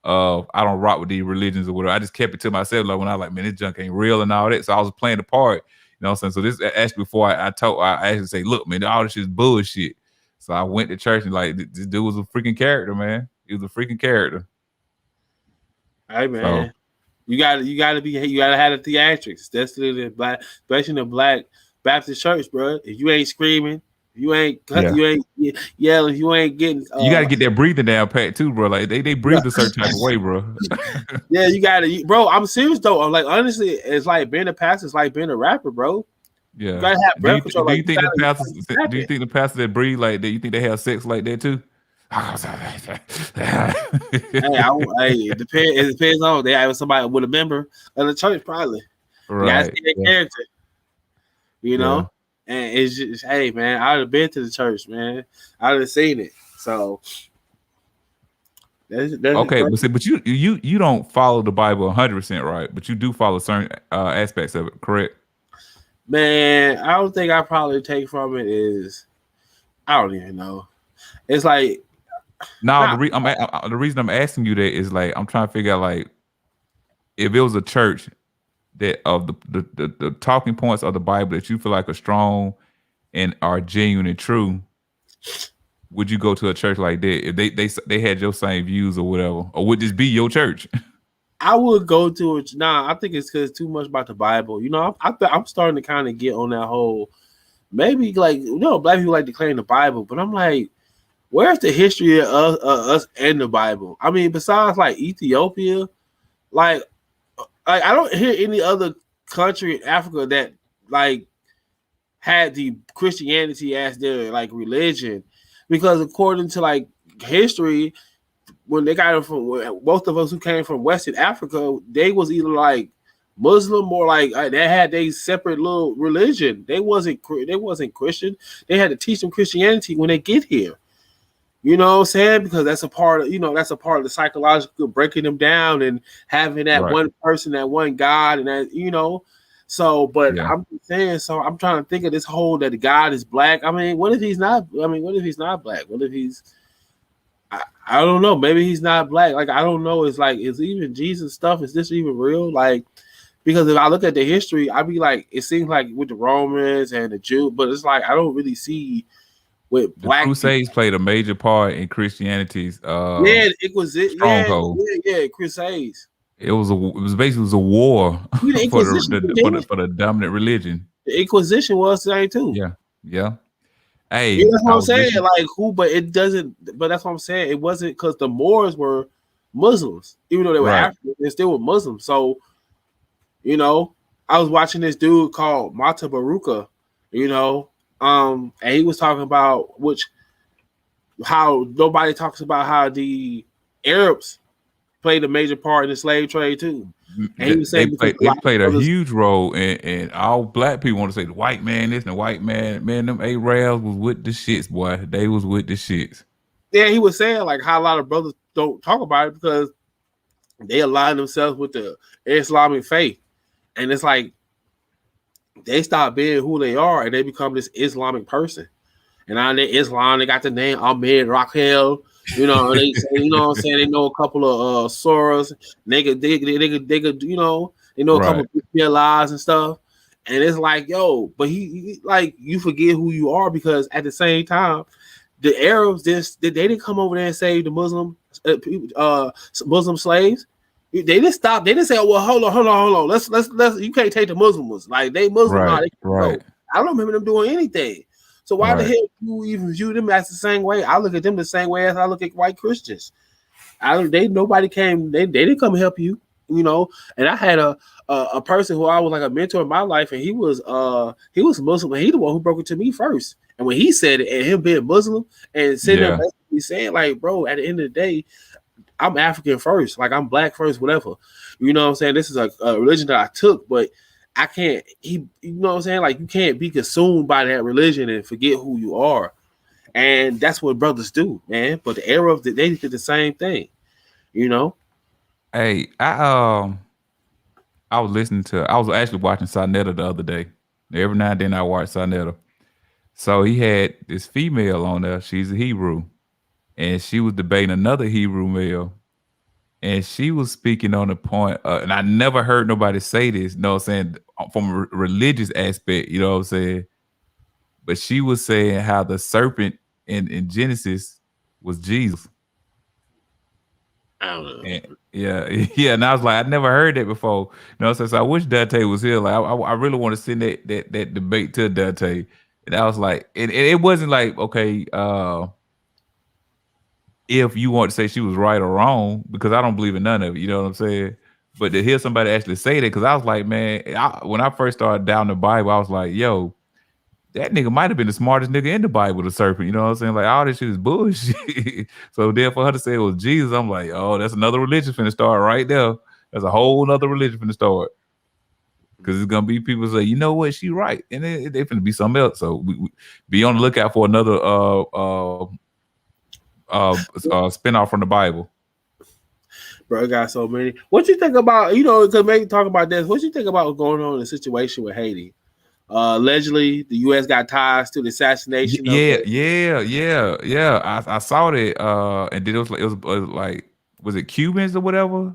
of I don't rock with these religions or whatever. I just kept it to myself. Like when I was like, man, this junk ain't real and all that. So I was playing the part, you know what I'm saying? So this actually before I actually say, look, man, all this shit is bullshit. So I went to church and like this dude was a freaking character, man. He was a freaking character. Hey man, so, you gotta have the theatrics. That's the black, especially in the Black Baptist church, bro. If you ain't screaming, you ain't yelling, you ain't getting. You gotta get that breathing down pat too, bro. Like they breathe a certain type of way, bro. Yeah, you gotta, bro. I'm serious though. I'm like, honestly, it's like being a pastor. It's like being a rapper, bro. Yeah. You gotta have breath control. Do you think the pastors that breathe like that? You think they have sex like that too? It depends on they have somebody with a member of the church, probably. Right. You see character, you know. And it's just, hey man, I'd have been to the church, man. I'd have seen it. So that's okay, but you don't follow the Bible 100%, right? But you do follow certain aspects of it, correct? Man, I don't think I probably take from it is I don't even know. It's like. No, the reason I'm asking you that is like I'm trying to figure out like if it was a church that of the talking points of the Bible that you feel like are strong and are genuine and true, would you go to a church like that if they had your same views or whatever, or would this be your church? I would go to it. Nah, I think it's because too much about the Bible. You know, I'm starting to kind of get on that whole maybe like black people like to claim the Bible, but I'm like. Where's the history of us and the Bible? I mean, besides like Ethiopia, like I don't hear any other country in Africa that like had the Christianity as their like religion, because according to like history, when they got it from both of us who came from Western Africa, they was either like Muslim or like they had their separate little religion. They wasn't Christian. They had to teach them Christianity when they get here. You know what I'm saying? Because that's a part of, that's a part of the psychological breaking them down and having that one person, that one God, and that, So, but I'm saying, so I'm trying to think of this whole that God is black. I mean, what if he's not? I mean, what if he's not black? What if he's? I don't know. Maybe he's not black. Like I don't know. It's like, is even Jesus stuff? Is this even real? Like, because if I look at the history, I'd be like, it seems like with the Romans and the Jew, but it's like I don't really see. With black Crusades played a major part in Christianity's stronghold. Crusades. It was basically a war for the dominant religion. The Inquisition was the same too. Yeah. Hey, that's what I'm saying. Like who? But it doesn't. But that's what I'm saying. It wasn't because the Moors were Muslims, even though they were African, they still were Muslims. So You know, I was watching this dude called Mata Baruka, you know, and he was talking about how nobody talks about how the Arabs played a major part in the slave trade too. And he was saying because They played a huge role, and all black people want to say the white man this and the white man. Man, them Arabs was with the shits, boy. They was with the shits. Yeah, he was saying like how a lot of brothers don't talk about it because they align themselves with the Islamic faith. And it's like they stop being who they are and they become this Islamic person. And now they Islam, they got the name Ahmed Raquel. You know, they say, you know what I'm saying? They know a couple of surahs. They could, you know, they know a couple of lies and stuff. And it's like, yo, but he like you forget who you are because at the same time, the Arabs they didn't come over there and save the Muslim slaves. They didn't stop. They didn't say, "Oh, well, hold on. Let's. You can't take the Muslims. Like they Muslim. Right. I don't remember them doing anything. So why the hell do you even view them as the same way? I look at them the same way as I look at white Christians. Nobody came. They didn't come help you. You know. And I had a person who I was like a mentor in my life, and he was Muslim, and he the one who broke it to me first. And when he said it, and him being Muslim and sitting there basically saying, like, bro, at the end of the day, I'm African first, like I'm black first, whatever. You know what I'm saying? This is a religion that I took, but I can't. You know what I'm saying? Like you can't be consumed by that religion and forget who you are, and that's what brothers do, man. But the Arabs, they did the same thing. You know? Hey, I was actually watching Sarnetta the other day. Every now and then I watch Sarnetta. So he had this female on there. She's a Hebrew. And she was debating another Hebrew male. And she was speaking on the point, and I never heard nobody say this, you know what I'm saying, from a religious aspect, you know what I'm saying? But she was saying how the serpent in Genesis was Jesus. I don't know. And, yeah. And I was like, I never heard that before. You know what I'm saying? So I wish Dante was here. Like, I really want to send that debate to Dante. And I was like, it wasn't like, okay, if you want to say she was right or wrong, because I don't believe in none of it, you know what I'm saying? But to hear somebody actually say that, because I was like, man, when I first started down the Bible, I was like, yo, that nigga might have been the smartest nigga in the Bible, the serpent, you know what I'm saying? Like, all this shit is bullshit. So then for her to say it was Jesus, I'm like, oh, that's another religion finna start right there. That's a whole nother religion finna start. Because it's gonna be people say, you know what, she right. And they finna be something else. So we be on the lookout for another spin-off from the Bible. Bro, got so many. What you think about, you know, to maybe talk about this, what you think about what's going on in the situation with Haiti? Allegedly, the U.S. got ties to the assassination. Yeah. I saw that, and then it was like, was it Cubans or whatever?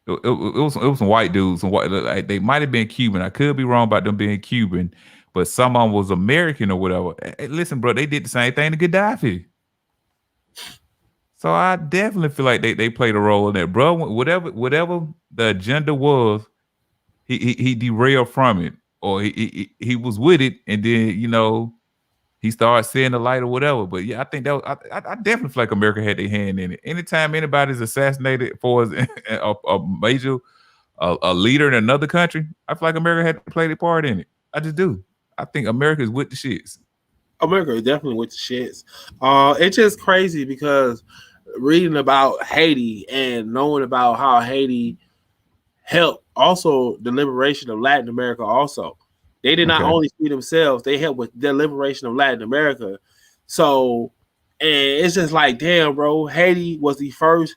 It was some white dudes. Like, they might have been Cuban. I could be wrong about them being Cuban, but someone was American or whatever. Hey, listen, bro, they did the same thing to Gaddafi. So I definitely feel like they played a role in that, bro. Whatever the agenda was, he derailed from it, or he was with it, and then, you know, he started seeing the light or whatever. But yeah, I think that was, I definitely feel like America had their hand in it. Anytime anybody's assassinated for a major a leader in another country, I feel like America had to play their part in it. I just do. I think America is with the shits. America is definitely with the shits. It's just crazy because reading about Haiti and knowing about how Haiti helped also the liberation of Latin America also. They did not only see themselves, they helped with the liberation of Latin America. So, and it's just like, damn, bro, Haiti was the first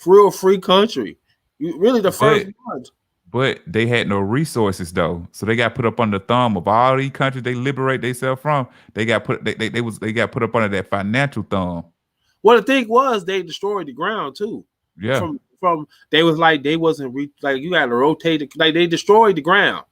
real free country. Really the first one. But they had no resources though. So they got put up under the thumb of all these countries they liberate themselves from. They got put they got put up under that financial thumb. Well, the thing was they destroyed the ground too. Yeah. From they was like they wasn't like you got to rotate it, like they destroyed the ground.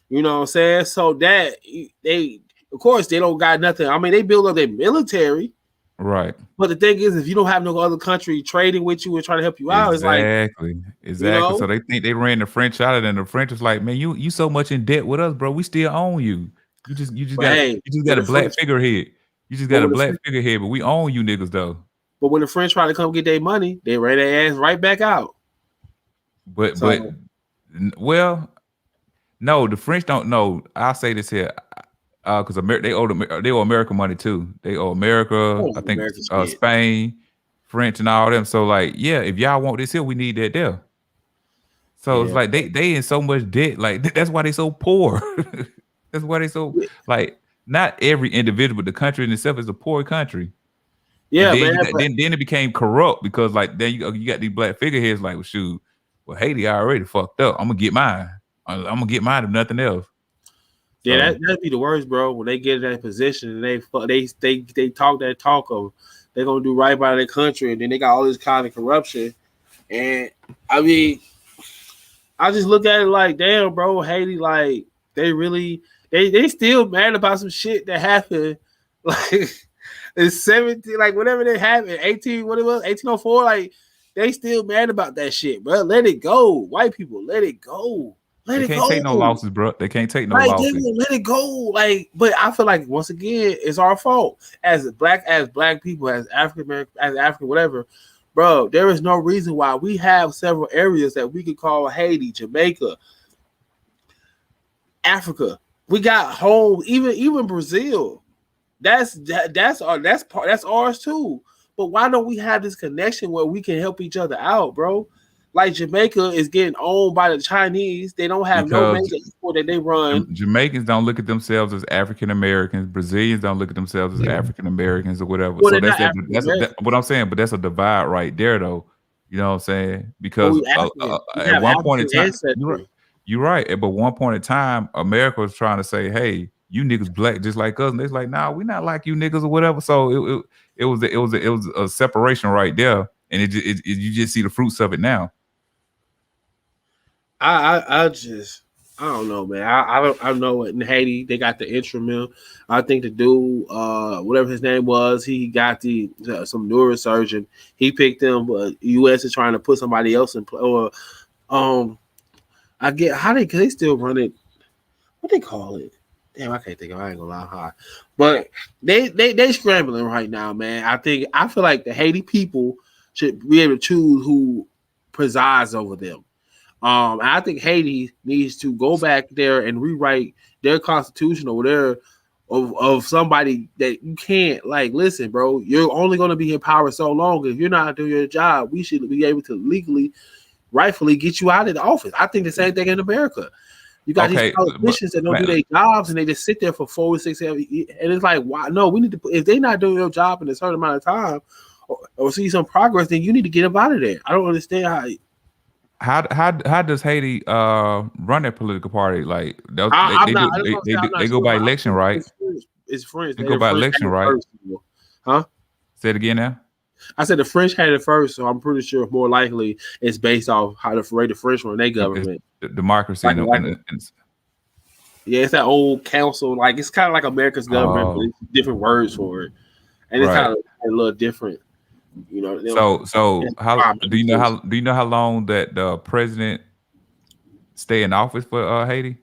You know what I'm saying? So that they of course they don't got nothing. I mean, they build up their military. Right. But the thing is, if you don't have no other country trading with you and trying to help you out, it's like exactly. You know? So they think they ran the French out of it, and the French was like, man, you so much in debt with us, bro. We still own you. You just got a black figurehead. You just got a black figurehead, but we own you niggas though. But when the French try to come get their money, they ran their ass right back out. But Well, no, the French don't know. I'll say this here, because they owe America money too. They owe America, Oh, I think, American shit. Spain, French, and all them. So like, yeah, if y'all want this here, we need that there. So it's Yeah. like they in so much debt. Like that's why they so poor. That's why they so like not every individual, but the country in itself is a poor country. And Yeah, then man. you got, But then it became corrupt because like then you got these black figureheads like, well, shoot, well Haiti already fucked up. I'm gonna get mine. I'm gonna get mine if nothing else. yeah, So that'd be the worst, bro. When they get in that position and they talk that talk of they're gonna do right by their country, and then they got all this kind of corruption. And I mean, I just look at it like, damn, bro, Haiti, like they still mad about some shit that happened, like in 17, like whatever they happened, 18, what it was, 1804, like they still mad about that shit, bro. Let it go, white people, let it go, let they it can't go. take no losses, bro. They can't take no Like, losses. let it go. Like, but I feel like once again, it's our fault as black people, as African American, as African, whatever, bro. There is no reason why we have several areas that we could call Haiti, Jamaica, Africa. We got home, even Brazil. That's ours too. But why don't we have this connection where we can help each other out, bro? Like Jamaica is getting owned by the Chinese. They don't have no Because major export that they run. Jamaicans don't look at themselves as African Americans. Brazilians don't look at themselves as African Americans or whatever. Well, So they're that's not what I'm saying. But that's a divide right there, though. You know what I'm saying? But Because we African. We at have one point in African time, ancestry. you're right. But one point in time, America was trying to say, "Hey, you niggas black just like us," and they're like, "Nah, we not like you niggas or whatever." So it was a separation right there, and you just see the fruits of it now. I don't know, man. I know in Haiti they got the intramural. I think the dude, whatever his name was, he got some neurosurgeon. He picked them, but U.S. is trying to put somebody else in play. Or I get how because they still run it. What they call it? Damn, I can't think of. I ain't gonna lie, high. But they scrambling right now, man. I feel like the Haiti people should be able to choose who presides over them. I think Haiti needs to go back there and rewrite their constitution or their of somebody that you can't like. Listen, bro, you're only going to be in power so long. If you're not doing your job, we should be able to legally, rightfully get you out of the office. I think the same thing in America. You got these politicians that don't do their jobs and they just sit there for 4 or 6 7 years. And it's like, why? No, we need to. If they're not doing their job in a certain amount of time or see some progress, then you need to get them out of there. I don't understand how. How does Haiti run their political party? Like they go by election, right? It's French. They go by election, right? Huh? Say it again now. I said the French had it first, so I'm pretty sure more likely it's based off how the French run their government. Democracy. Yeah, it's that old council. Like it's kind of like America's government, but it's different words for it, and it's kind of a little different. You know. So how do you know how long that the president stay in office for Haiti?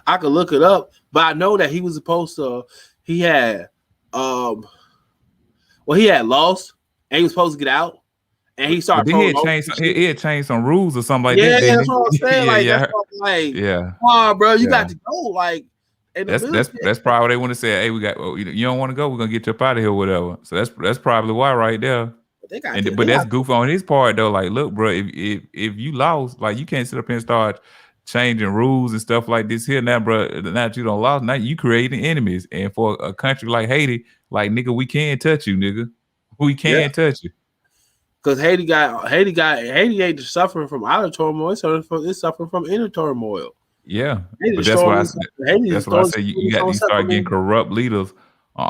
I could look it up, but I know that he was supposed to. He had he had lost and he was supposed to get out, and he started. He had changed some rules or something like that. Yeah, that's what I'm saying. Come on, bro, you got to go. Like, that's probably what they want to say. Hey, we got you don't want to go. We're gonna get you up out of here, whatever. So that's probably why right there. But that's goof on his part though. Like, look, bro, if you lost, like, you can't sit up here and start changing rules and stuff like this here now, bro. Now that you don't lost, now you creating enemies. And for a country like Haiti, like, nigga, we can't touch you, nigga. We can't touch you. Because Haiti ain't just suffering from outer turmoil; it's suffering from inner turmoil. Yeah, but that's why I say you start getting corrupt leaders. But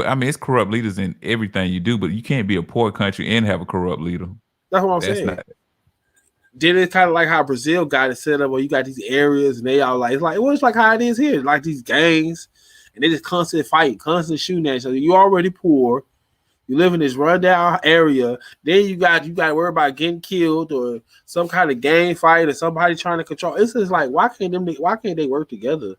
I mean, it's corrupt leaders in everything you do, but you can't be a poor country and have a corrupt leader. That's what I'm saying. Then it's kind of like how Brazil got it set up, where you got these areas and they all it's like how it is here, like these gangs, and they just constant fight, constant shooting at each other. You already poor, you live in this rundown area, then you got to worry about getting killed or some kind of gang fight or somebody trying to control. It's just like why can't they work together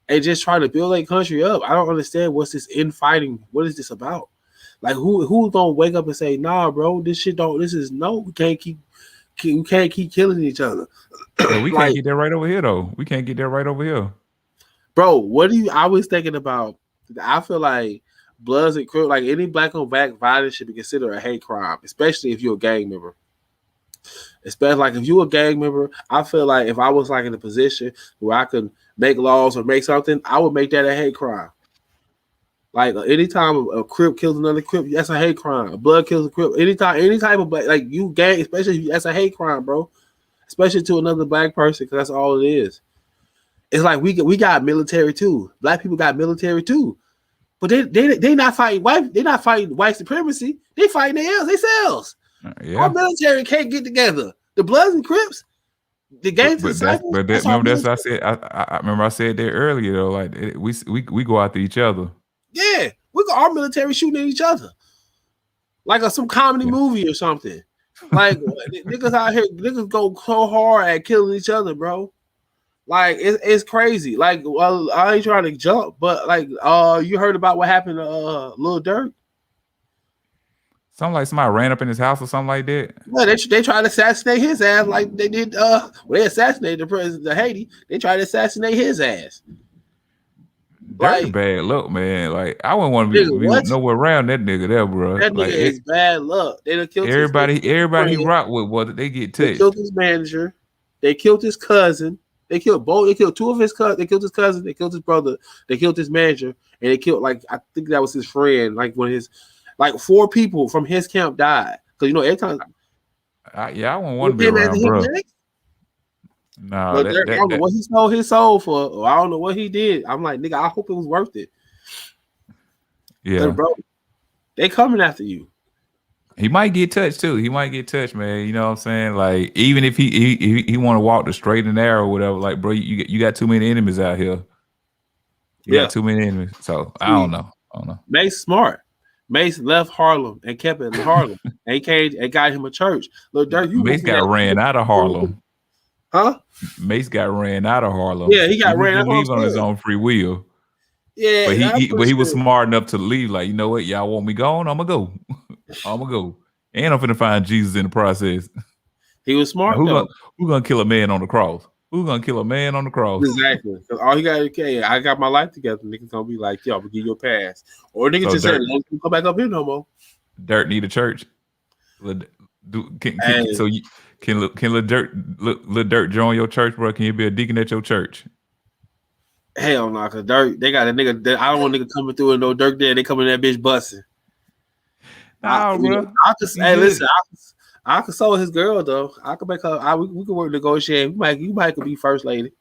and just try to build a country up? I don't understand what's this infighting. What is this about? Like who's gonna wake up and say, nah, bro, we can't we can't keep killing each other. Yeah, we Like, can't get that right over here though. We can't get that right over here. bro, what do you? I was thinking about. I feel like Bloods and Crips, like any black on black violence, should be considered a hate crime, especially if you're a gang member. Especially like if you're a gang member, I feel like if I was like in a position where I could make laws or make something, I would make that a hate crime. Like anytime a Crip kills another Crip, that's a hate crime. A Blood kills a Crip. Anytime, any type of black, like you gang, especially that's a hate crime, bro. Especially to another black person, because that's all it is. It's like we got military too. Black people got military too, but they not fighting white. They're not fighting white supremacy. They fighting themselves. Yeah. Our military can't get together. The Bloods and Crips, the gangs. Remember that's what I said. I remember I said that earlier though. Like we go after each other. Yeah, we got our military shooting at each other, like some comedy movie or something. Like niggas out here, niggas go so hard at killing each other, bro. Like it's crazy. Like, well, I ain't trying to jump, but like, you heard about what happened to Lil Durk? Something like somebody ran up in his house or something like that. Yeah, they tried to assassinate his ass, like they did. They assassinated the president of Haiti. They tried to assassinate his ass. That's like, bad luck, man. Like I wouldn't want to be nowhere around that nigga there, bro. That nigga like, is bad luck. They done killed everybody he rock with. What they get touched? They killed his manager. They killed his cousin. They killed both. They killed two of his cousins. They killed his cousin. They killed his brother. They killed his manager, and they killed I think that was his friend. Like when his 4 people from his camp died. Because every time. I wouldn't want to be around, bro. No, I don't know what he sold his soul for. Or I don't know what he did. I'm like, nigga, I hope it was worth it. Yeah, bro, they coming after you. He might get touched too. He might get touched, man. You know what I'm saying? Like even if he want to walk the straight and narrow or whatever, like bro, you got too many enemies out here. You got too many enemies. So I don't know. Mace smart. Mace left Harlem and kept it in Harlem. And he came and got him a church. Look, Dirk, Mace got ran out of Harlem. Huh? Mace got ran out of Harlem. Yeah, he got ran out. Leave on his own free will. Yeah, but he was smart enough to leave. Like, you know what? Y'all want me gone? I'm gonna go. I'm gonna go. And I'm finna find Jesus in the process. He was smart. Who gonna kill a man on the cross? Who's gonna kill a man on the cross? Exactly. Because all you gotta okay, I got my life together. Niggas gonna be like, yo, I'm gonna give you a pass. Or niggas just said, don't come back up here no more. Dirt need a church. Can Lil Dirt join your church, bro? Can you be a deacon at your church? Hell no, cause Dirt, they got a nigga. I don't want nigga coming through and no Dirt there. They coming in that bitch busting. Nah, bro. Listen, I could console his girl though. I could make her. We could work negotiate. You might could be first lady.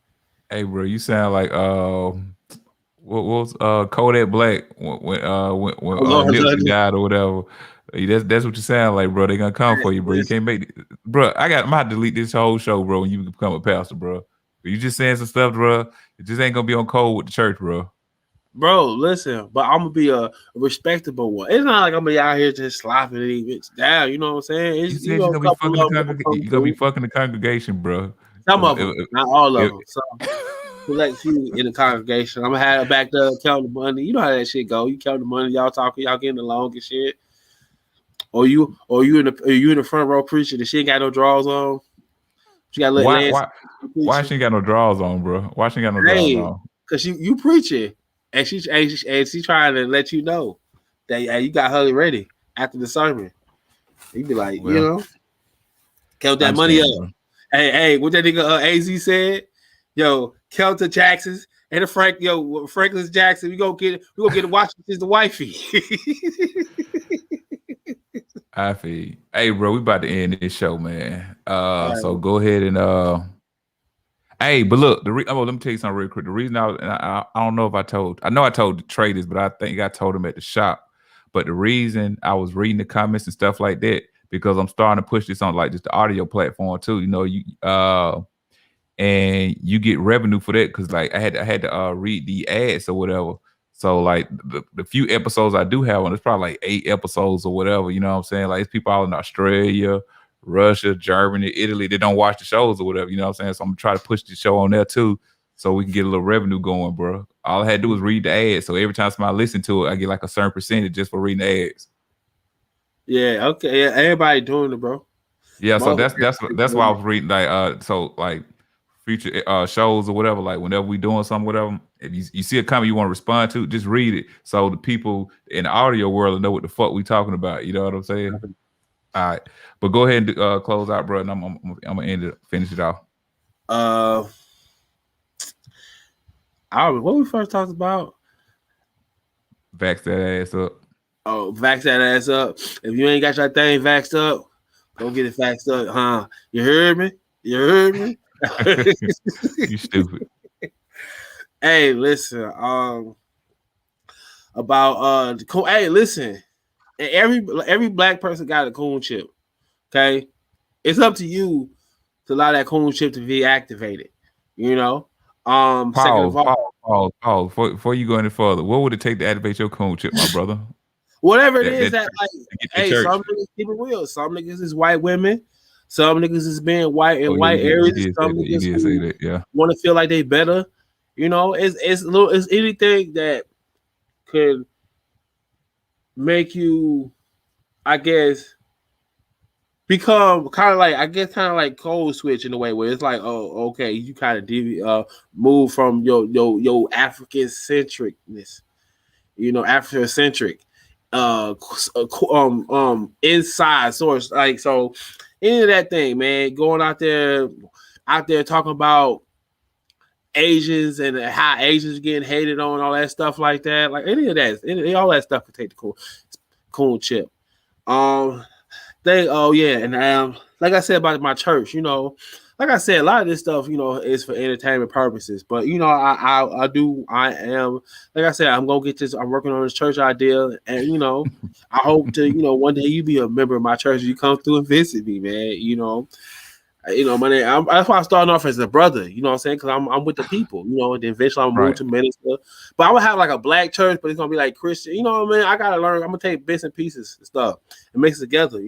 Hey, bro, you sound like what was Kodak Black when Nipsey died or whatever. That's what you sound like, bro. They gonna come for you, bro. You can't make it. Bro, I'm gonna delete this whole show, bro, when you become a pastor, bro. You just saying some stuff, bro. It just ain't gonna be on code with the church, bro. Bro, listen, but I'm gonna be a respectable one. It's not like I'm gonna be out here just slapping these bitches down. You know what I'm saying? You're gonna be fucking the congregation, bro. Some of them, not all of them. So select you in the congregation. I'm gonna have it back there, count the money. You know how that shit go. You count the money, y'all talking, y'all getting along and shit. Or you in the front row preaching and she ain't got no drawers on. She got why she ain't got no drawers on, bro? Why she ain't got no drawers on? Because you preaching. And she trying to let you know that you got her ready after the sermon. You be like, count that money up. Bro. Hey, what that nigga AZ said? Yo, count the Jacksons and the Franklin's Jackson. We gonna get Washington's the wifey. I feel. Hey, bro, we about to end this show, man. So go ahead and Hey, but look, let me tell you something real quick. The reason I don't know if I told the traders, but I think I told them at the shop. But the reason I was reading the comments and stuff like that, because I'm starting to push this on like just the audio platform too. And you get revenue for that because like I had to read the ads or whatever. So like the few episodes I do have on, it's probably like 8 episodes or whatever. You know what I'm saying? Like it's people out in Australia, Russia, Germany, Italy, they don't watch the shows or whatever, you know what I'm saying? So I'm gonna try to push the show on there too, so we can get a little revenue going, bro. All I had to do was read the ads. So every time somebody listen to it, I get like a certain percentage just for reading the ads. Yeah, okay. Yeah, everybody doing it, bro. Yeah, so that's why I was reading like so like future shows or whatever, like whenever we doing something, whatever, if you see a comment you want to respond to, just read it so the people in the audio world know what the fuck we talking about. You know what I'm saying? All right, but go ahead and close out, bro, and I'm gonna end it, finish it off. What we first talked about? Vax that ass up. Oh, vax that ass up. If you ain't got your thing vaxxed up, go get it vaxxed up, huh? You heard me? You heard me? You stupid. Hey, listen. Hey, listen. Every black person got a coon chip. Okay, it's up to you to allow that coon chip to be activated. You know. Second of all, Pause. Before you go any further, what would it take to activate your coon chip, my brother? Whatever it is that like, hey, some niggas keep it real. Some niggas is white women. Some niggas is being white in white areas. Some niggas want to feel like they better. You know, it's anything that could make you, I guess, become kind of like code switch in a way where it's like, oh, okay, you kind of move from your African centricness, Afrocentric, inside source, like, so any of that thing, man, going out there talking about Asians and how Asians getting hated on, all that stuff like that, like any of that, all that stuff could take the cool chip. And like I said about my church, like I said, a lot of this stuff, is for entertainment purposes. But I am, like I said, I'm gonna get this. I'm working on this church idea, and I hope to, one day you be a member of my church. You come through and visit me, man. My name. That's why I'm starting off as a brother. You know what I'm saying? Because I'm with the people. And then eventually I'm moving to minister. But I would have like a black church, but it's gonna be like Christian. You know what I mean? I gotta learn. I'm gonna take bits and pieces and stuff and mix it together.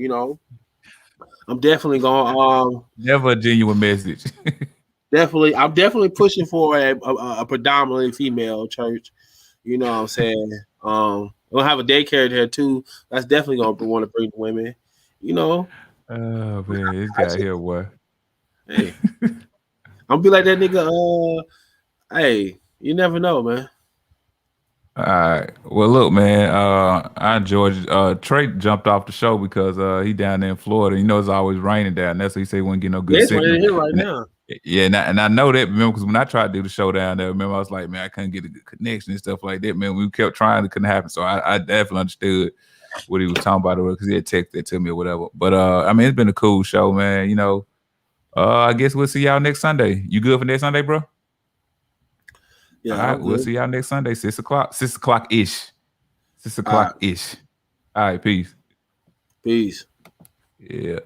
I'm definitely gonna never a genuine message. I'm definitely pushing for a predominantly female church. You know what I'm saying? We'll have a daycare there too. That's definitely gonna want to bring the women. Oh man, this guy here, boy. Hey, I'm gonna be like that nigga. Hey, you never know, man. All right. Well, look, man. I enjoyed. Trey jumped off the show because he down there in Florida. It's always raining down there, so he said he wouldn't get no good signal. It's raining here right now. Yeah, and I know that, remember, because when I tried to do the show down there, remember, I was like, man, I couldn't get a good connection and stuff like that, man. We kept trying, it couldn't happen. So I definitely understood what he was talking about, because he had texted it to me or whatever. But it's been a cool show, man. I guess we'll see y'all next Sunday. You good for next Sunday, bro? Yeah. All right, we'll see y'all next Sunday, 6 o'clock. 6 o'clock-ish. 6 o'clock-ish. All right, peace. Peace. Yeah.